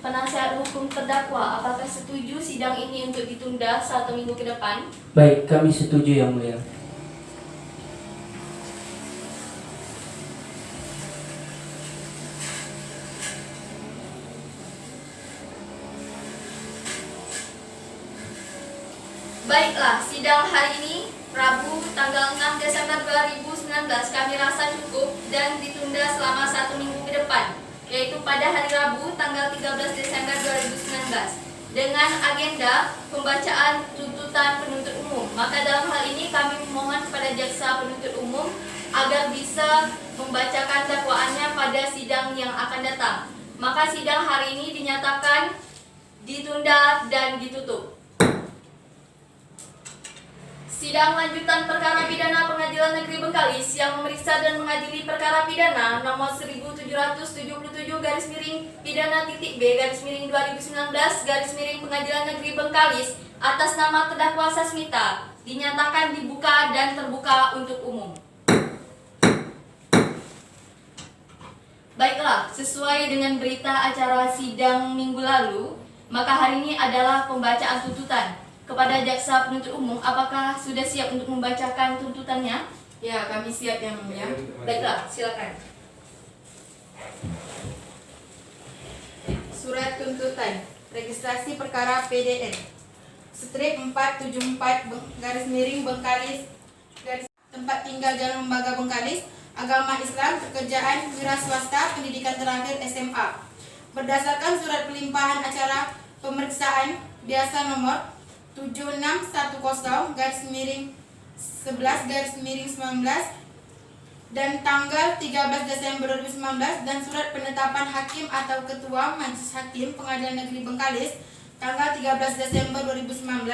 penasehat hukum terdakwa, apakah setuju sidang ini untuk ditunda 1 minggu ke depan? Baik, kami setuju Yang Mulia. Baiklah, sidang hari ini, Rabu tanggal 6 Desember 2019 kami rasa cukup dan ditunda selama 1 minggu ke depan, yaitu pada hari Rabu tanggal 13 Desember 2019 dengan agenda pembacaan tuntutan penuntut umum. Maka dalam hal ini kami memohon kepada jaksa penuntut umum agar bisa membacakan dakwaannya pada sidang yang akan datang. Maka sidang hari ini dinyatakan ditunda dan ditutup. Sidang lanjutan perkara pidana Pengadilan Negeri Bengkalis yang memeriksa dan mengadili perkara pidana nomor 1777-pidana.B-2019 Pengadilan Negeri Bengkalis atas nama terdakwa Sasmita dinyatakan dibuka dan terbuka untuk umum. Baiklah, sesuai dengan berita acara sidang minggu lalu, maka hari ini adalah pembacaan tuntutan. Kepada jaksa penuntut umum, apakah sudah siap untuk membacakan tuntutannya? Ya, kami siap Yang Mulia. Baiklah, silakan. Surat tuntutan registrasi perkara PDN strip 474 Bengkalis tempat tinggal Jalan Lembaga Bengkalis, agama Islam, pekerjaan wira swasta, pendidikan terakhir SMA. Berdasarkan surat pelimpahan acara pemeriksaan biasa nomor 7610-11-19 dan tanggal 13 Desember 2019 dan surat penetapan hakim atau ketua Majelis Hakim Pengadilan Negeri Bengkalis tanggal 13 Desember 2019,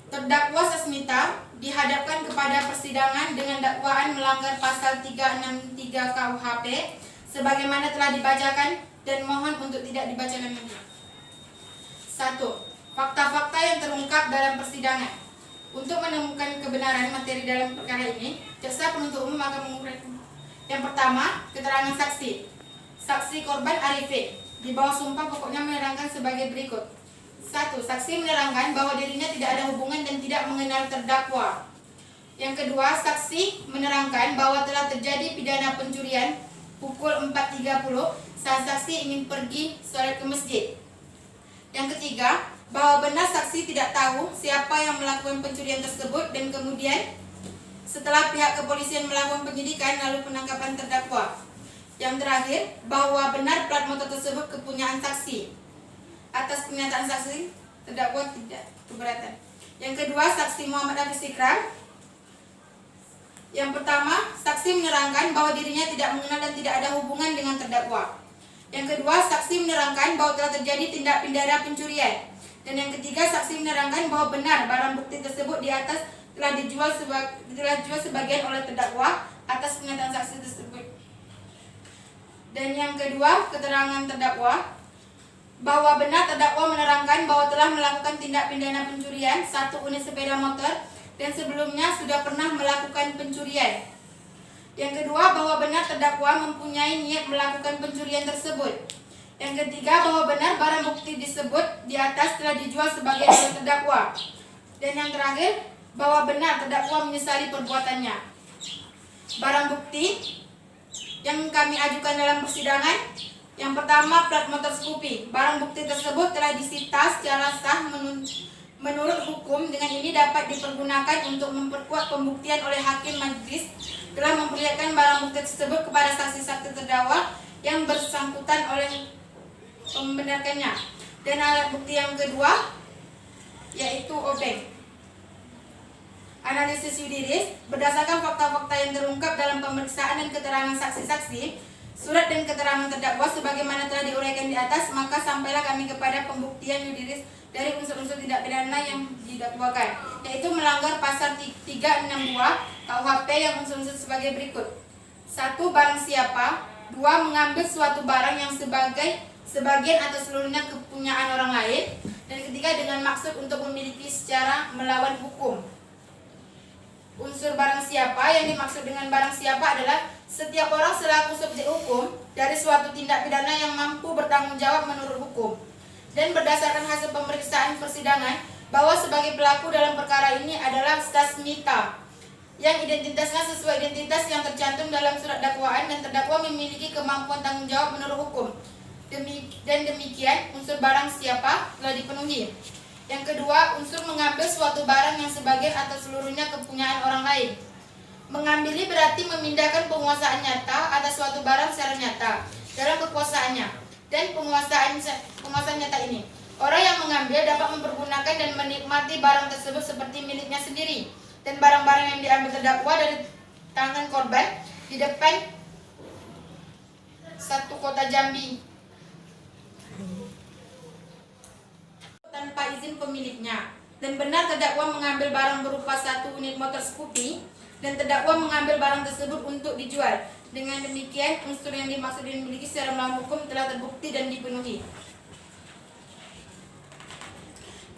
terdakwa Sasmita dihadapkan kepada persidangan dengan dakwaan melanggar pasal 363 KUHP sebagaimana telah dibacakan dan mohon untuk tidak dibacakan lagi. 1. Fakta-fakta yang terungkap dalam persidangan. Untuk menemukan kebenaran materi dalam perkara ini, jaksa penuntut umum akan menguraikan. Yang pertama, keterangan saksi. Saksi korban Arifin di bawah sumpah pokoknya menerangkan sebagai berikut. 1. Saksi menerangkan bahwa dirinya tidak ada hubungan dan tidak mengenal terdakwa. Yang kedua, saksi menerangkan bahwa telah terjadi pidana pencurian pukul 4.30 saat saksi ingin pergi sholat ke masjid. Yang ketiga, bahwa benar saksi tidak tahu siapa yang melakukan pencurian tersebut dan kemudian setelah pihak kepolisian melakukan penyidikan lalu penangkapan terdakwa. Yang terakhir, bahwa benar plat motor tersebut kepunyaan saksi. Atas pernyataan saksi, terdakwa tidak keberatan. Yang kedua, saksi Muhammad Hafiz Ikram. Yang pertama, saksi menerangkan bahwa dirinya tidak mengenal dan tidak ada hubungan dengan terdakwa. Yang kedua, saksi menerangkan bahwa telah terjadi tindak pidana pencurian. Dan yang ketiga, saksi menerangkan bahwa benar barang bukti tersebut di atas telah dijual sebagian oleh terdakwa atas pernyataan saksi tersebut. Dan yang kedua, keterangan terdakwa bahwa benar terdakwa menerangkan bahwa telah melakukan tindak pidana pencurian 1 unit sepeda motor dan sebelumnya sudah pernah melakukan pencurian. Yang kedua, bahwa benar terdakwa mempunyai niat melakukan pencurian tersebut. Yang ketiga, bahwa benar barang bukti disebut di atas telah dijual sebagian oleh terdakwa. Dan yang terakhir, bahwa benar terdakwa menyesali perbuatannya. Barang bukti yang kami ajukan dalam persidangan, yang pertama, plat motor Scoopy. Barang bukti tersebut telah disita secara sah menurut hukum. Dengan ini dapat dipergunakan untuk memperkuat pembuktian oleh hakim majelis telah memperlihatkan barang bukti tersebut kepada saksi-saksi terdakwa yang bersangkutan oleh membenarkannya. Dan alat bukti yang kedua yaitu obeng. Analisis yuridis berdasarkan fakta-fakta yang terungkap dalam pemeriksaan dan keterangan saksi-saksi, surat dan keterangan terdakwa sebagaimana telah diuraikan di atas, maka sampailah kami kepada pembuktian yuridis dari unsur-unsur tindak pidana yang didakwakan, yaitu melanggar pasal 362 KUHP yang unsur-unsur sebagai berikut. 1. Barang siapa. 2. Mengambil suatu barang yang sebagian atau seluruhnya kepunyaan orang lain. Dan ketiga, dengan maksud untuk memiliki secara melawan hukum. Unsur barang siapa, yang dimaksud dengan barang siapa adalah setiap orang selaku subjek hukum dari suatu tindak pidana yang mampu bertanggung jawab menurut hukum. Dan berdasarkan hasil pemeriksaan persidangan, bahwa sebagai pelaku dalam perkara ini adalah Sasmita, yang identitasnya sesuai identitas yang tercantum dalam surat dakwaan, dan terdakwa memiliki kemampuan tanggung jawab menurut hukum. Dan demikian unsur barang siapa telah dipenuhi. Yang kedua, unsur mengambil suatu barang yang sebagian atau seluruhnya kepunyaan orang lain. Mengambil berarti memindahkan penguasaan nyata atas suatu barang secara nyata dalam kekuasaannya. Dan penguasaan nyata ini, orang yang mengambil dapat mempergunakan dan menikmati barang tersebut seperti miliknya sendiri. Dan barang-barang yang diambil terdakwa dari tangan korban di depan satu kota Jambi tanpa izin pemiliknya. Dan benar terdakwa mengambil barang berupa 1 unit motor Scoopy, dan terdakwa mengambil barang tersebut untuk dijual. Dengan demikian, unsur yang dimaksud dimiliki secara melawan hukum telah terbukti dan dipenuhi.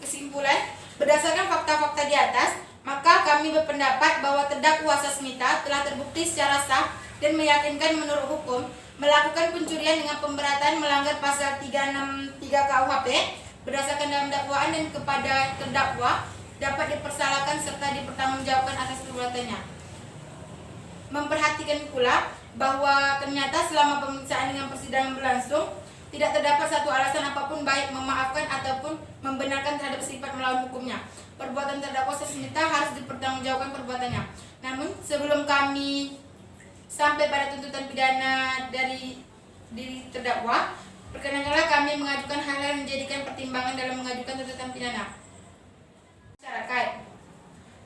Kesimpulan, berdasarkan fakta-fakta di atas, maka kami berpendapat bahwa terdakwa Sasmita telah terbukti secara sah dan meyakinkan menurut hukum melakukan pencurian dengan pemberatan melanggar pasal 363 KUHP berdasarkan dalam dakwaan, dan kepada terdakwa dapat dipersalahkan serta dipertanggungjawabkan atas perbuatannya. Memperhatikan pula bahwa ternyata selama pemeriksaan dengan persidangan berlangsung tidak terdapat satu alasan apapun baik memaafkan ataupun membenarkan terhadap sifat melawan hukumnya. Perbuatan terdakwa Sasmita harus dipertanggungjawabkan perbuatannya. Namun sebelum kami sampai pada tuntutan pidana dari terdakwa, perkenankanlah kami mengajukan hal-hal yang menjadikan pertimbangan dalam mengajukan tuntutan pidana. Masyarakat,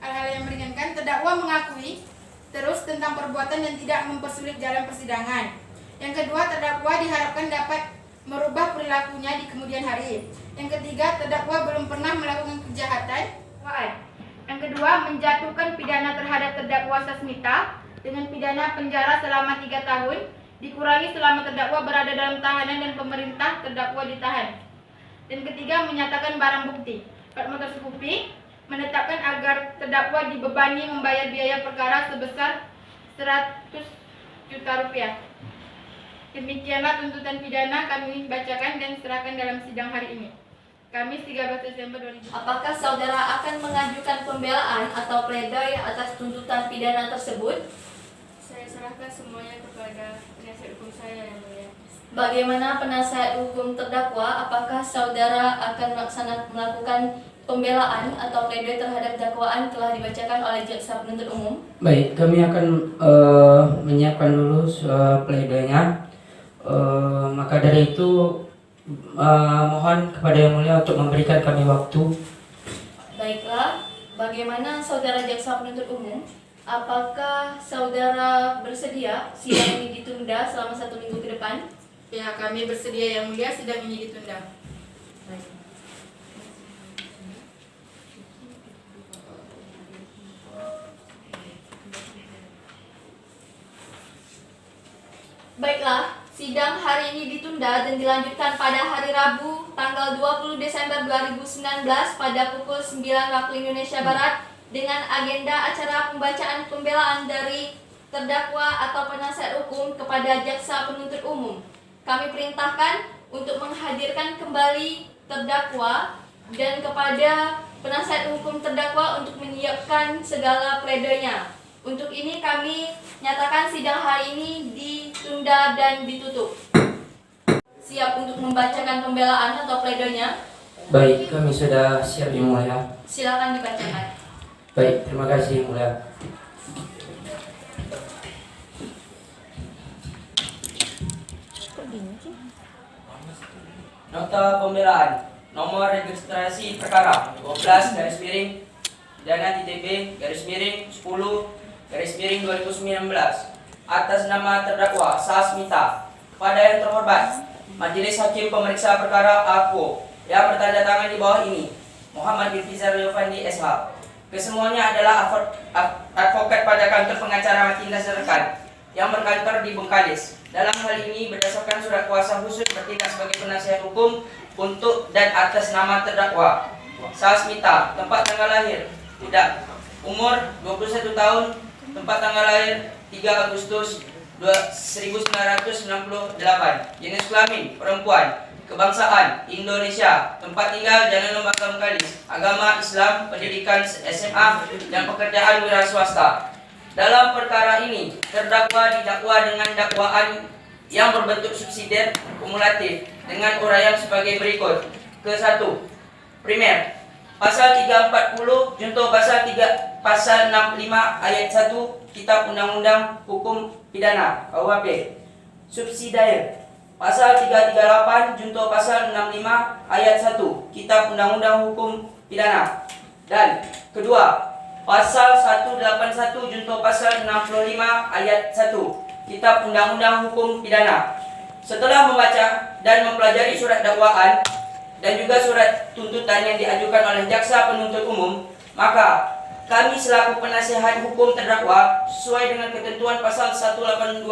hal-hal yang meringankan, terdakwa mengakui terus tentang perbuatan dan tidak mempersulit jalan persidangan. Yang kedua, terdakwa diharapkan dapat merubah perilakunya di kemudian hari. Yang ketiga, terdakwa belum pernah melakukan kejahatan. Yang kedua, menjatuhkan pidana terhadap terdakwa Sasmita dengan pidana penjara selama 3 tahun, dikurangi selama terdakwa berada dalam tahanan dan pemerintah terdakwa ditahan. Dan ketiga, menyatakan barang bukti plat motor Scoopy, menetapkan agar terdakwa dibebani membayar biaya perkara sebesar 100 juta rupiah. Demikianlah tuntutan pidana kami bacakan dan serahkan dalam sidang hari ini. Kamis 13 Desember 2020. Apakah saudara akan mengajukan pembelaan atau pledoi atas tuntutan pidana tersebut? Saya serahkan semuanya kepada penasihat hukum saya yang mulia. Bagaimana penasihat hukum terdakwa? Apakah saudara akan melakukan pembelaan atau pledoi terhadap dakwaan telah dibacakan oleh jaksa penuntut umum? Baik, kami akan menyiapkan dulu pledoinya. Maka dari itu mohon kepada Yang Mulia untuk memberikan kami waktu. Baiklah, bagaimana saudara jaksa penuntut umum? Apakah saudara bersedia sidang ini ditunda selama 1 minggu ke depan? Ya, kami bersedia Yang Mulia, sidang ini ditunda. Baik. Baiklah, sidang hari ini ditunda dan dilanjutkan pada hari Rabu, tanggal 20 Desember 2019 pada pukul 9 waktu Indonesia Barat dengan agenda acara pembacaan pembelaan dari terdakwa atau penasihat hukum kepada jaksa penuntut umum. Kami perintahkan untuk menghadirkan kembali terdakwa dan kepada penasihat hukum terdakwa untuk menyiapkan segala pledoinya. Untuk ini kami nyatakan sidang hari ini ditunda dan ditutup. Siap untuk membacakan pembelaan atau pledoinya? Baik, kami sudah siap Yang Mulia. Silakan dibacakan. Baik, terima kasih Yang Mulia. Nota pembelaan nomor registrasi perkara 12-TB-10-2019 atas nama terdakwa Sasmita. Pada yang terhormat Majelis Hakim Pemeriksa Perkara Aku yang bertanda tangan di bawah ini, Muhammad Bilfizar Yofandi SH. Kesemuanya adalah advokat pada kantor pengacara Matinda Serkan yang berkantor di Bengkalis. Dalam hal ini berdasarkan surat kuasa khusus bertindak sebagai penasihat hukum untuk dan atas nama terdakwa Sasmita. Tempat tanggal lahir tidak, umur 21 tahun, tempat tanggal lahir 3 Agustus 1968, jenis kelamin perempuan, kebangsaan Indonesia, tempat tinggal Jalan Lembaga Bengkalis, agama Islam, pendidikan SMA dan pekerjaan wira swasta. Dalam perkara ini, terdakwa didakwa dengan dakwaan yang berbentuk subsidiar kumulatif dengan uraian sebagai berikut. Ke-1, primer, pasal 340 junto pasal 65 ayat 1 Kitab Undang-Undang Hukum Pidana KUHP. Subsidiar, pasal 338 junto pasal 65 ayat 1 Kitab Undang-Undang Hukum Pidana. Dan kedua, pasal 181 junto pasal 65 ayat 1 Kitab Undang-Undang Hukum Pidana. Setelah membaca dan mempelajari surat dakwaan dan juga surat tuntutan yang diajukan oleh jaksa penuntut umum, maka kami selaku penasihat hukum terdakwa sesuai dengan ketentuan pasal 182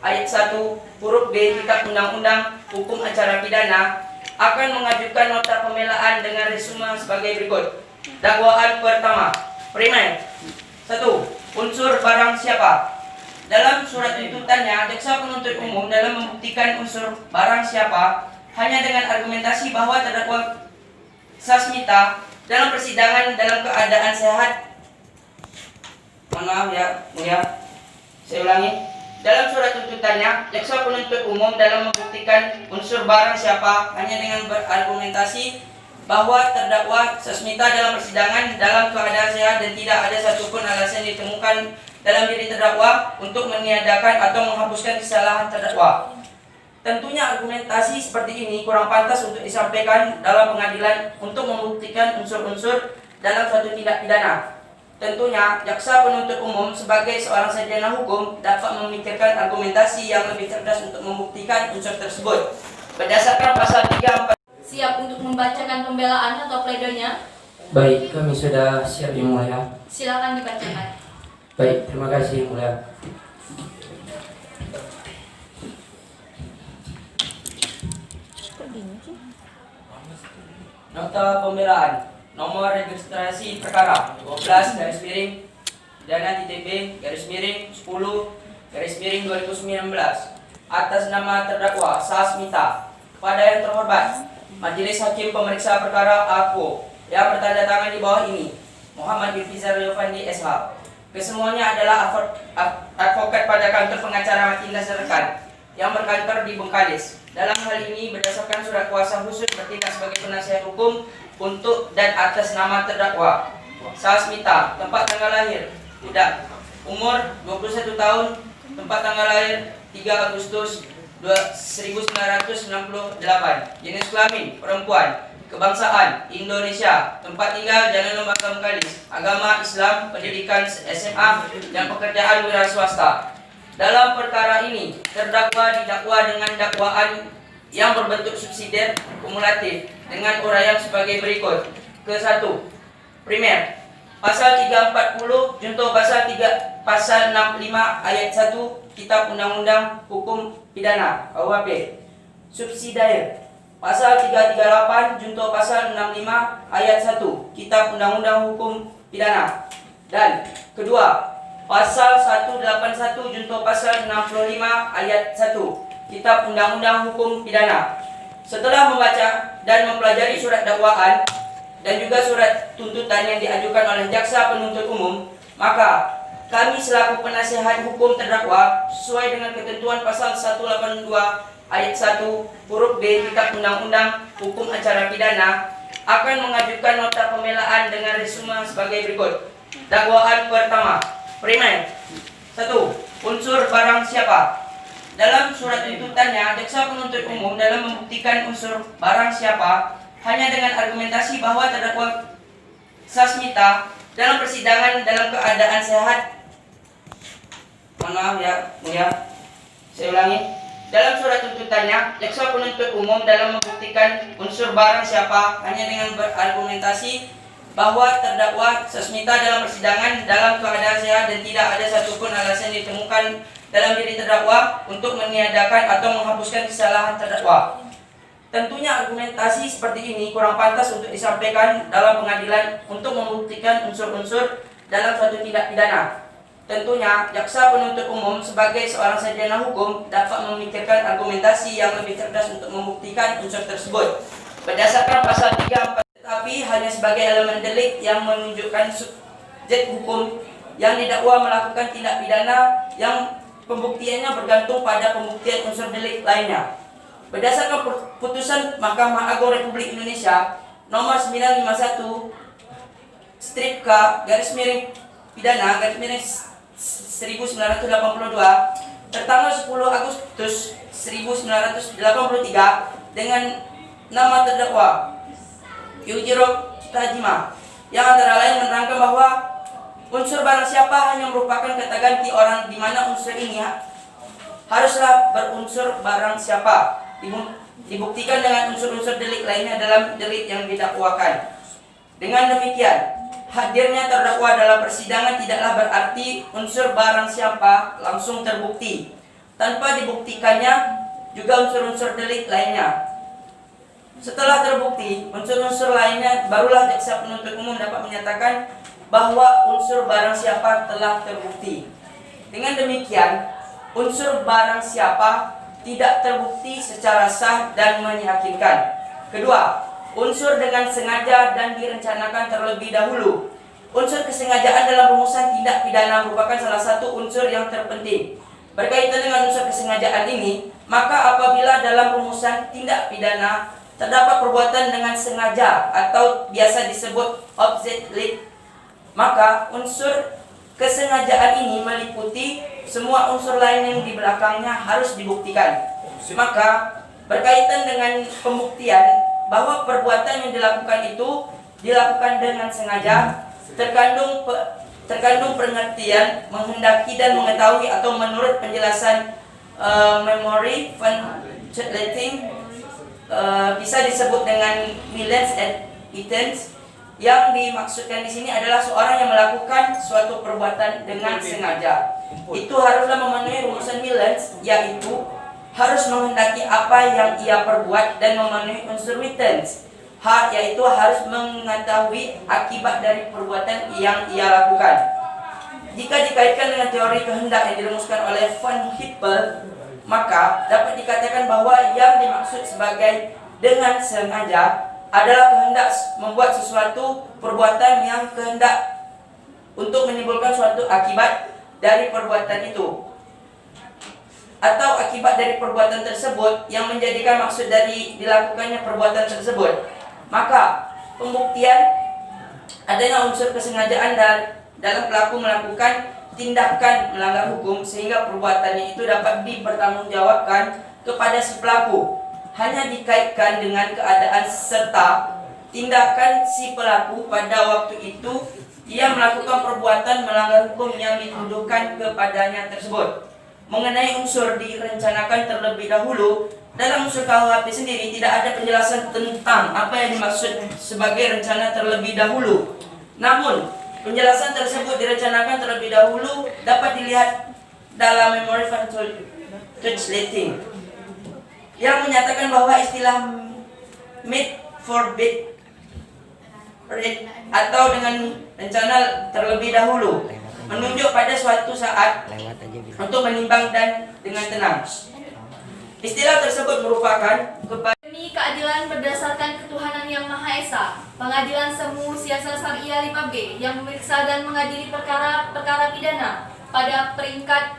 ayat 1 huruf B Kitab Undang-Undang Hukum Acara Pidana akan mengajukan nota pembelaan dengan resume sebagai berikut. Dakwaan pertama, primer. 1. Unsur barang siapa. Dalam surat tuntutannya, jaksa penuntut umum dalam membuktikan unsur barang siapa hanya dengan argumentasi bahwa terdakwa Sasmita dalam persidangan dalam keadaan sehat. Mohon maaf ya, Mulia. Saya ulangi. Dalam surat tuntutannya, jaksa penuntut umum dalam membuktikan unsur barang siapa hanya dengan berargumentasi bahwa terdakwa Sasmita dalam persidangan dalam keadaan sehat dan tidak ada satupun alasan ditemukan dalam diri terdakwa untuk meniadakan atau menghapuskan kesalahan terdakwa. Tentunya argumentasi seperti ini kurang pantas untuk disampaikan dalam pengadilan untuk membuktikan unsur-unsur dalam suatu tindak pidana. Tentunya jaksa penuntut umum sebagai seorang sarjana hukum dapat memikirkan argumentasi yang lebih cerdas untuk membuktikan unsur tersebut. Berdasarkan pasal 34. Siap untuk membacakan pembelaan atau pledoinya? Baik, kami sudah siap Yang Mulia. Silakan dibacakan. Baik, terima kasih Yang Mulia. Nota pembelaan nomor registrasi perkara 12-TB-10-2019 atas nama terdakwa Sasmita. Pada yang terhormat Majelis Hakim Pemeriksa Perkara Aku yang bertanda tangan di bawah ini, Muhammad Bilfizar Yofandi SH. Kesemuanya adalah advokat pada kantor pengacara Matinda Serkan yang berkantor di Bengkalis. Dalam hal ini berdasarkan surat kuasa khusus bertindak sebagai penasihat hukum untuk dan atas nama terdakwa Sasmita. Tempat tanggal lahir tidak, umur 21 tahun, tempat tanggal lahir 3 Agustus 1968, jenis kelamin perempuan, kebangsaan Indonesia, tempat tinggal Jalan Lembaga Bengkalis, agama Islam, pendidikan SMA dan pekerjaan wira swasta. Dalam perkara ini, terdakwa didakwa dengan dakwaan yang berbentuk subsidiar kumulatif dengan uraian sebagai berikut. Ke-1, primer, pasal 340 junto pasal 65 ayat 1 Kitab Undang-Undang Hukum Pidana (KUHP). Subsidiar Pasal 338 junto pasal 65 ayat 1 Kitab Undang-Undang Hukum Pidana. Dan kedua, pasal 181 junto pasal 65 ayat 1 Kitab Undang-Undang Hukum Pidana. Setelah membaca dan mempelajari surat dakwaan dan juga surat tuntutan yang diajukan oleh jaksa penuntut umum, maka kami selaku penasihat hukum terdakwa sesuai dengan ketentuan pasal 182 ayat 1 huruf B Kitab Undang-Undang Hukum Acara Pidana akan mengajukan nota pembelaan dengan resume sebagai berikut. Dakwaan pertama, primer. 1. Unsur barang siapa. Dalam surat tuntutannya, jaksa penuntut umum dalam membuktikan unsur barang siapa hanya dengan argumentasi bahwa terdakwa Sasmita dalam persidangan dalam keadaan sehat. Mohon maaf ya, Mulia. Saya ulangi. Dalam surat tuntutannya, jaksa penuntut umum dalam membuktikan unsur barang siapa hanya dengan berargumentasi bahwa terdakwa Sasmita dalam persidangan dalam keadaan sehat dan tidak ada satupun alasan ditemukan dalam diri terdakwa untuk meniadakan atau menghapuskan kesalahan terdakwa. Tentunya argumentasi seperti ini kurang pantas untuk disampaikan dalam pengadilan untuk membuktikan unsur-unsur dalam suatu tindak pidana. Tentunya, jaksa penuntut umum sebagai seorang sarjana hukum dapat memikirkan argumentasi yang lebih cerdas untuk membuktikan unsur tersebut berdasarkan pasal 34, tetapi hanya sebagai elemen delik yang menunjukkan subjek hukum yang didakwa melakukan tindak pidana yang pembuktiannya bergantung pada pembuktian unsur delik lainnya. Berdasarkan putusan Mahkamah Agung Republik Indonesia nomor 951 strip K garis miring pidana garis miring 1982 tertanggal 10 Agustus 1983 dengan nama terdakwa Yujiro Tajima yang antara lain menerangkan bahwa unsur barang siapa hanya merupakan kata ganti orang di mana unsur ini haruslah berunsur barang siapa dibuktikan dengan unsur-unsur delik lainnya dalam delik yang didakwakan. Dengan demikian, hadirnya terdakwa dalam persidangan tidaklah berarti unsur barang siapa langsung terbukti tanpa dibuktikannya juga unsur-unsur delik lainnya. Setelah terbukti unsur-unsur lainnya, barulah jaksa penuntut umum dapat menyatakan bahwa unsur barang siapa telah terbukti. Dengan demikian, unsur barang siapa tidak terbukti secara sah dan meyakinkan. Kedua, unsur dengan sengaja dan direncanakan terlebih dahulu. Unsur kesengajaan dalam rumusan tindak pidana merupakan salah satu unsur yang terpenting. Berkaitan dengan unsur kesengajaan ini, maka apabila dalam rumusan tindak pidana terdapat perbuatan dengan sengaja atau biasa disebut object lead, maka unsur kesengajaan ini meliputi semua unsur lain yang di belakangnya harus dibuktikan. Maka berkaitan dengan pembuktian bahwa perbuatan yang dilakukan itu dilakukan dengan sengaja terkandung pengertian menghendaki dan mengetahui atau menurut penjelasan memory ventilating bisa disebut dengan malicious and intent. Yang dimaksudkan di sini adalah seorang yang melakukan suatu perbuatan dengan sengaja. Itu haruslah memenuhi rumusan malicious, yaitu harus menghendaki apa yang ia perbuat dan memenuhi unsur intent, yaitu harus mengetahui akibat dari perbuatan yang ia lakukan. Jika dikaitkan dengan teori kehendak yang dirumuskan oleh Von Hippel, maka dapat dikatakan bahwa yang dimaksud sebagai dengan sengaja adalah kehendak membuat sesuatu perbuatan yang kehendak untuk menimbulkan suatu akibat dari perbuatan itu, atau akibat dari perbuatan tersebut yang menjadikan maksud dari dilakukannya perbuatan tersebut. Maka pembuktian adanya unsur kesengajaan dalam pelaku melakukan tindakan melanggar hukum sehingga perbuatannya itu dapat dipertanggungjawabkan kepada si pelaku hanya dikaitkan dengan keadaan serta tindakan si pelaku pada waktu itu ia melakukan perbuatan melanggar hukum yang dituduhkan kepadanya tersebut. Mengenai unsur direncanakan terlebih dahulu, dalam unsur KUHP sendiri tidak ada penjelasan tentang apa yang dimaksud sebagai rencana terlebih dahulu. Namun, penjelasan tersebut direncanakan terlebih dahulu dapat dilihat dalam Memory for Translating yang menyatakan bahwa istilah meet for beat atau dengan rencana terlebih dahulu menunjuk pada suatu saat untuk menimbang dan dengan tenang. Istilah tersebut merupakan Demi keadilan berdasarkan ketuhanan yang Maha Esa, Pengadilan Semu Siasa Syariah 5B yang memeriksa dan mengadili perkara pidana pada peringkat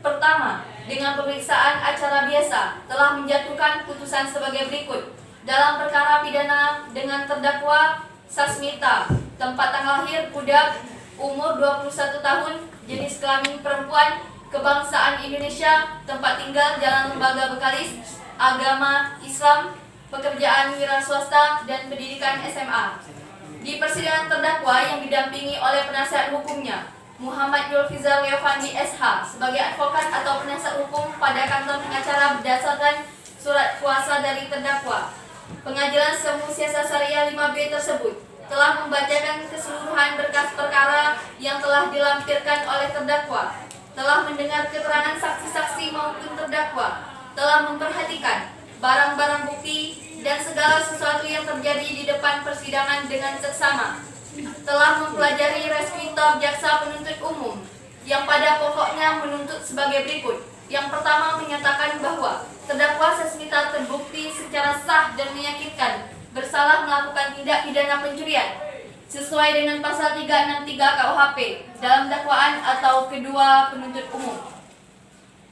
pertama dengan pemeriksaan acara biasa telah menjatuhkan putusan sebagai berikut. Dalam perkara pidana dengan terdakwa Sasmita, tempat tanggal lahir Pudak, umur 21 tahun, jenis kelamin perempuan, kebangsaan Indonesia, tempat tinggal Jalan Lembaga Bekalis, agama Islam, pekerjaan wira swasta, dan pendidikan SMA. Di persidangan terdakwa yang didampingi oleh penasihat hukumnya, Muhammad Yulfizar Leofandi SH, sebagai advokat atau penasihat hukum pada kantor pengacara berdasarkan surat kuasa dari terdakwa. Pengadilan Semu Siasa Syariah 5B tersebut telah membacakan keseluruhan berkas perkara yang telah dilampirkan oleh terdakwa, telah mendengar keterangan saksi-saksi maupun terdakwa, telah memperhatikan barang-barang bukti dan segala sesuatu yang terjadi di depan persidangan dengan seksama, telah mempelajari reskuitab jaksa penuntut umum yang pada pokoknya menuntut sebagai berikut. Yang pertama, menyatakan bahwa terdakwa Sasmita terbukti secara sah dan meyakinkan bersalah melakukan tindak pidana pencurian sesuai dengan pasal 363 KUHP dalam dakwaan atau kedua penuntut umum.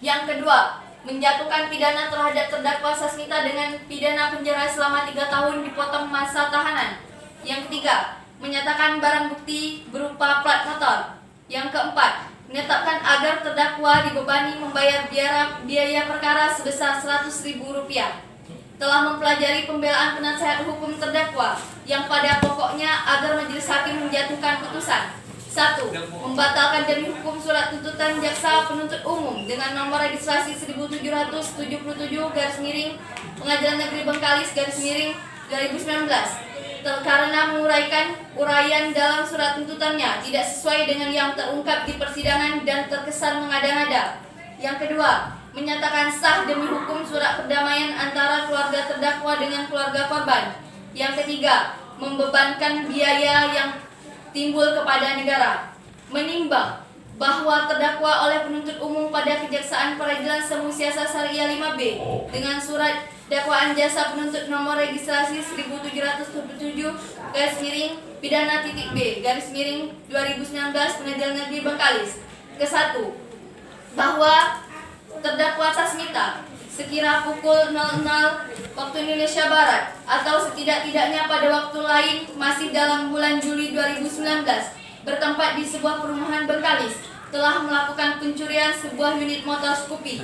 Yang kedua, menjatuhkan pidana terhadap terdakwa Sasmita dengan pidana penjara selama 3 tahun dipotong masa tahanan. Yang ketiga, menyatakan barang bukti berupa plat motor. Yang keempat, menetapkan agar terdakwa dibebani membayar biaya perkara sebesar Rp100.000. Telah mempelajari pembelaan penasihat hukum terdakwa yang pada pokoknya agar majelis hakim menjatuhkan putusan. 1. Membatalkan demi hukum surat tuntutan jaksa penuntut umum dengan nomor registrasi 1777 Pengadilan Negeri Bengkalis _2019 karena menguraikan uraian dalam surat tuntutannya tidak sesuai dengan yang terungkap di persidangan dan terkesan mengada-ngada. Yang kedua, menyatakan sah demi hukum surat perdamaian antara keluarga terdakwa dengan keluarga korban. Yang ketiga, membebankan biaya yang timbul kepada negara. Menimbang bahwa terdakwa oleh penuntut umum pada Kejaksaan Peradilan Semu Siasa Syariah 5B dengan surat dakwaan jasa penuntut nomor registrasi 1777-B-Pidana.B-2019 Pengadilan Negeri Bengkalis ke-1 bahwa terdakwa Sasmita sekira pukul 00 waktu Indonesia Barat atau setidak-tidaknya pada waktu lain masih dalam bulan Juli 2019 bertempat di sebuah perumahan Bengkalis telah melakukan pencurian sebuah unit motor Scoopy.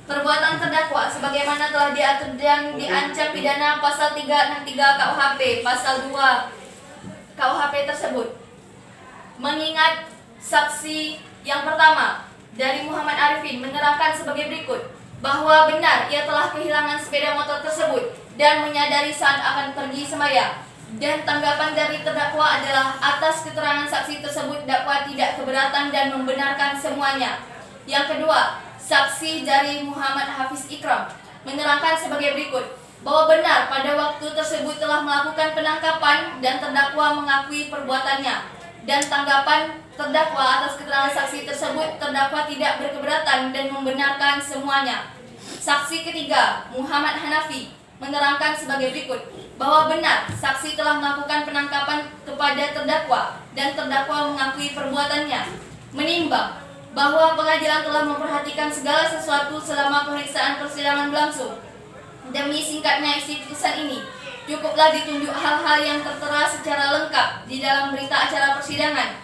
Perbuatan terdakwa sebagaimana telah diatur dan diancam pidana pasal 363 KUHP pasal 2 KUHP tersebut. Mengingat saksi yang pertama dari Muhammad Arifin menerangkan sebagai berikut bahwa benar ia telah kehilangan sepeda motor tersebut dan menyadari saat akan pergi sembahyang. Dan tanggapan dari terdakwa adalah atas keterangan saksi tersebut dakwa tidak keberatan dan membenarkan semuanya. Yang kedua, saksi dari Muhammad Hafiz Ikram menerangkan sebagai berikut bahwa benar pada waktu tersebut telah melakukan penangkapan dan terdakwa mengakui perbuatannya. Dan tanggapan terdakwa atas keterangan saksi tersebut terdakwa tidak berkeberatan dan membenarkan semuanya. Saksi ketiga, Muhammad Hanafi, menerangkan sebagai berikut bahwa benar saksi telah melakukan penangkapan kepada terdakwa dan terdakwa mengakui perbuatannya. Menimbang bahwa pengadilan telah memperhatikan segala sesuatu selama pemeriksaan persidangan berlangsung. Demi singkatnya isi putusan ini, cukuplah ditunjuk hal-hal yang tertera secara lengkap di dalam berita acara persidangan,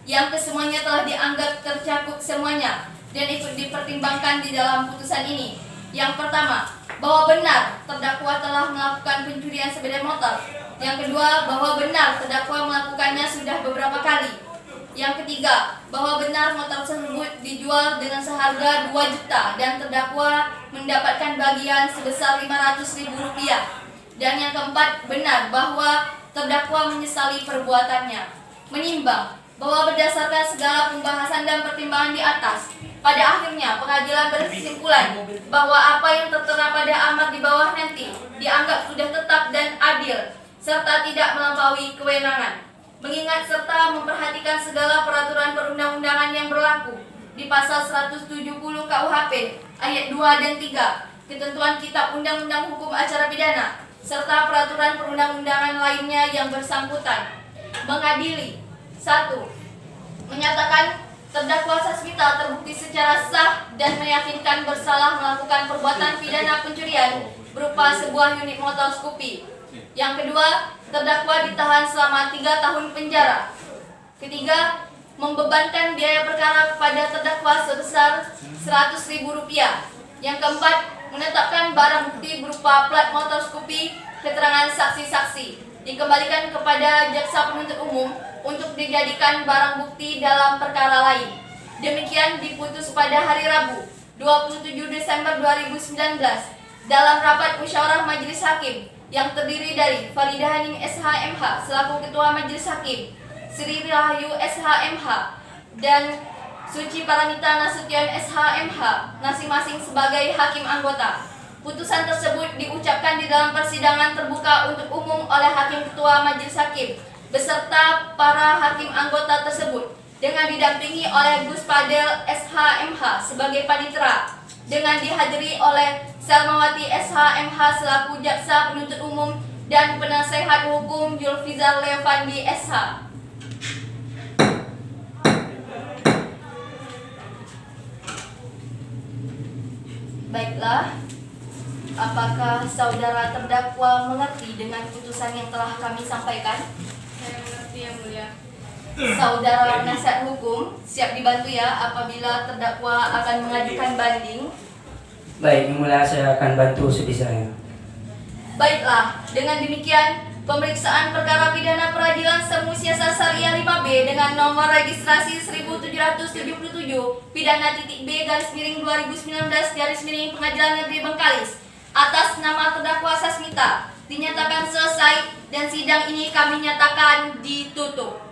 yang kesemuanya telah dianggap tercakup semuanya dan ikut dipertimbangkan di dalam putusan ini. Yang pertama, bahwa benar terdakwa telah melakukan pencurian sepeda motor. Yang kedua, bahwa benar terdakwa melakukannya sudah beberapa kali. Yang ketiga, bahwa benar motor tersebut dijual dengan seharga 2 juta dan terdakwa mendapatkan bagian sebesar Rp500.000. Dan yang keempat, benar bahwa terdakwa menyesali perbuatannya. Menimbang bahwa berdasarkan segala pembahasan dan pertimbangan di atas, Pada akhirnya, pengadilan berkesimpulan bahwa apa yang tertera pada amar di bawah nanti dianggap sudah tetap dan adil, serta tidak melampaui kewenangan. Mengingat serta memperhatikan segala peraturan perundang-undangan yang berlaku di pasal 170 KUHP ayat 2 dan 3, ketentuan Kitab Undang-Undang Hukum Acara Pidana, serta peraturan perundang-undangan lainnya yang bersangkutan. Mengadili 1. Menyatakan terdakwa Sasmita terbukti secara sah dan meyakinkan bersalah melakukan perbuatan pidana pencurian berupa sebuah unit motor Scoopy. Yang kedua, terdakwa ditahan selama 3 tahun penjara. Ketiga, membebankan biaya perkara kepada terdakwa sebesar Rp100.000. Yang keempat, menetapkan barang bukti berupa plat motor Scoopy, keterangan saksi-saksi dikembalikan kepada jaksa penuntut umum untuk dijadikan barang bukti dalam perkara lain. Demikian diputus pada hari Rabu, 27 Desember 2019 dalam rapat musyawarah Majelis Hakim yang terdiri dari Faridah Haning SH.MH selaku Ketua Majelis Hakim, Sri Rahayu SH.MH dan Suci Paramita Nasution SH.MH masing-masing sebagai hakim anggota. Putusan tersebut diucapkan di dalam persidangan terbuka untuk umum oleh Hakim Ketua Majelis Hakim beserta para hakim anggota tersebut dengan didampingi oleh Gus Padel SH.MH sebagai panitera, dengan dihadiri oleh Selmawati SH.MH selaku jaksa penuntut umum dan penasehat hukum Julfizar Levandi SH. Baiklah, apakah saudara terdakwa mengerti dengan putusan yang telah kami sampaikan? Saya mengerti, Yang Mulia. Saudara penasihat hukum siap dibantu ya apabila terdakwa akan mengajukan banding. Baik, Yang Mulia, saya akan bantu sebisanya. Baiklah, dengan demikian pemeriksaan perkara pidana peradilan Semu Siasat Syariah 5B dengan nomor registrasi 1777 pidana titik B garis miring 2019 garis miring Pengadilan Negeri Bengkalis atas nama terdakwa Sasmita dinyatakan selesai dan sidang ini kami nyatakan ditutup.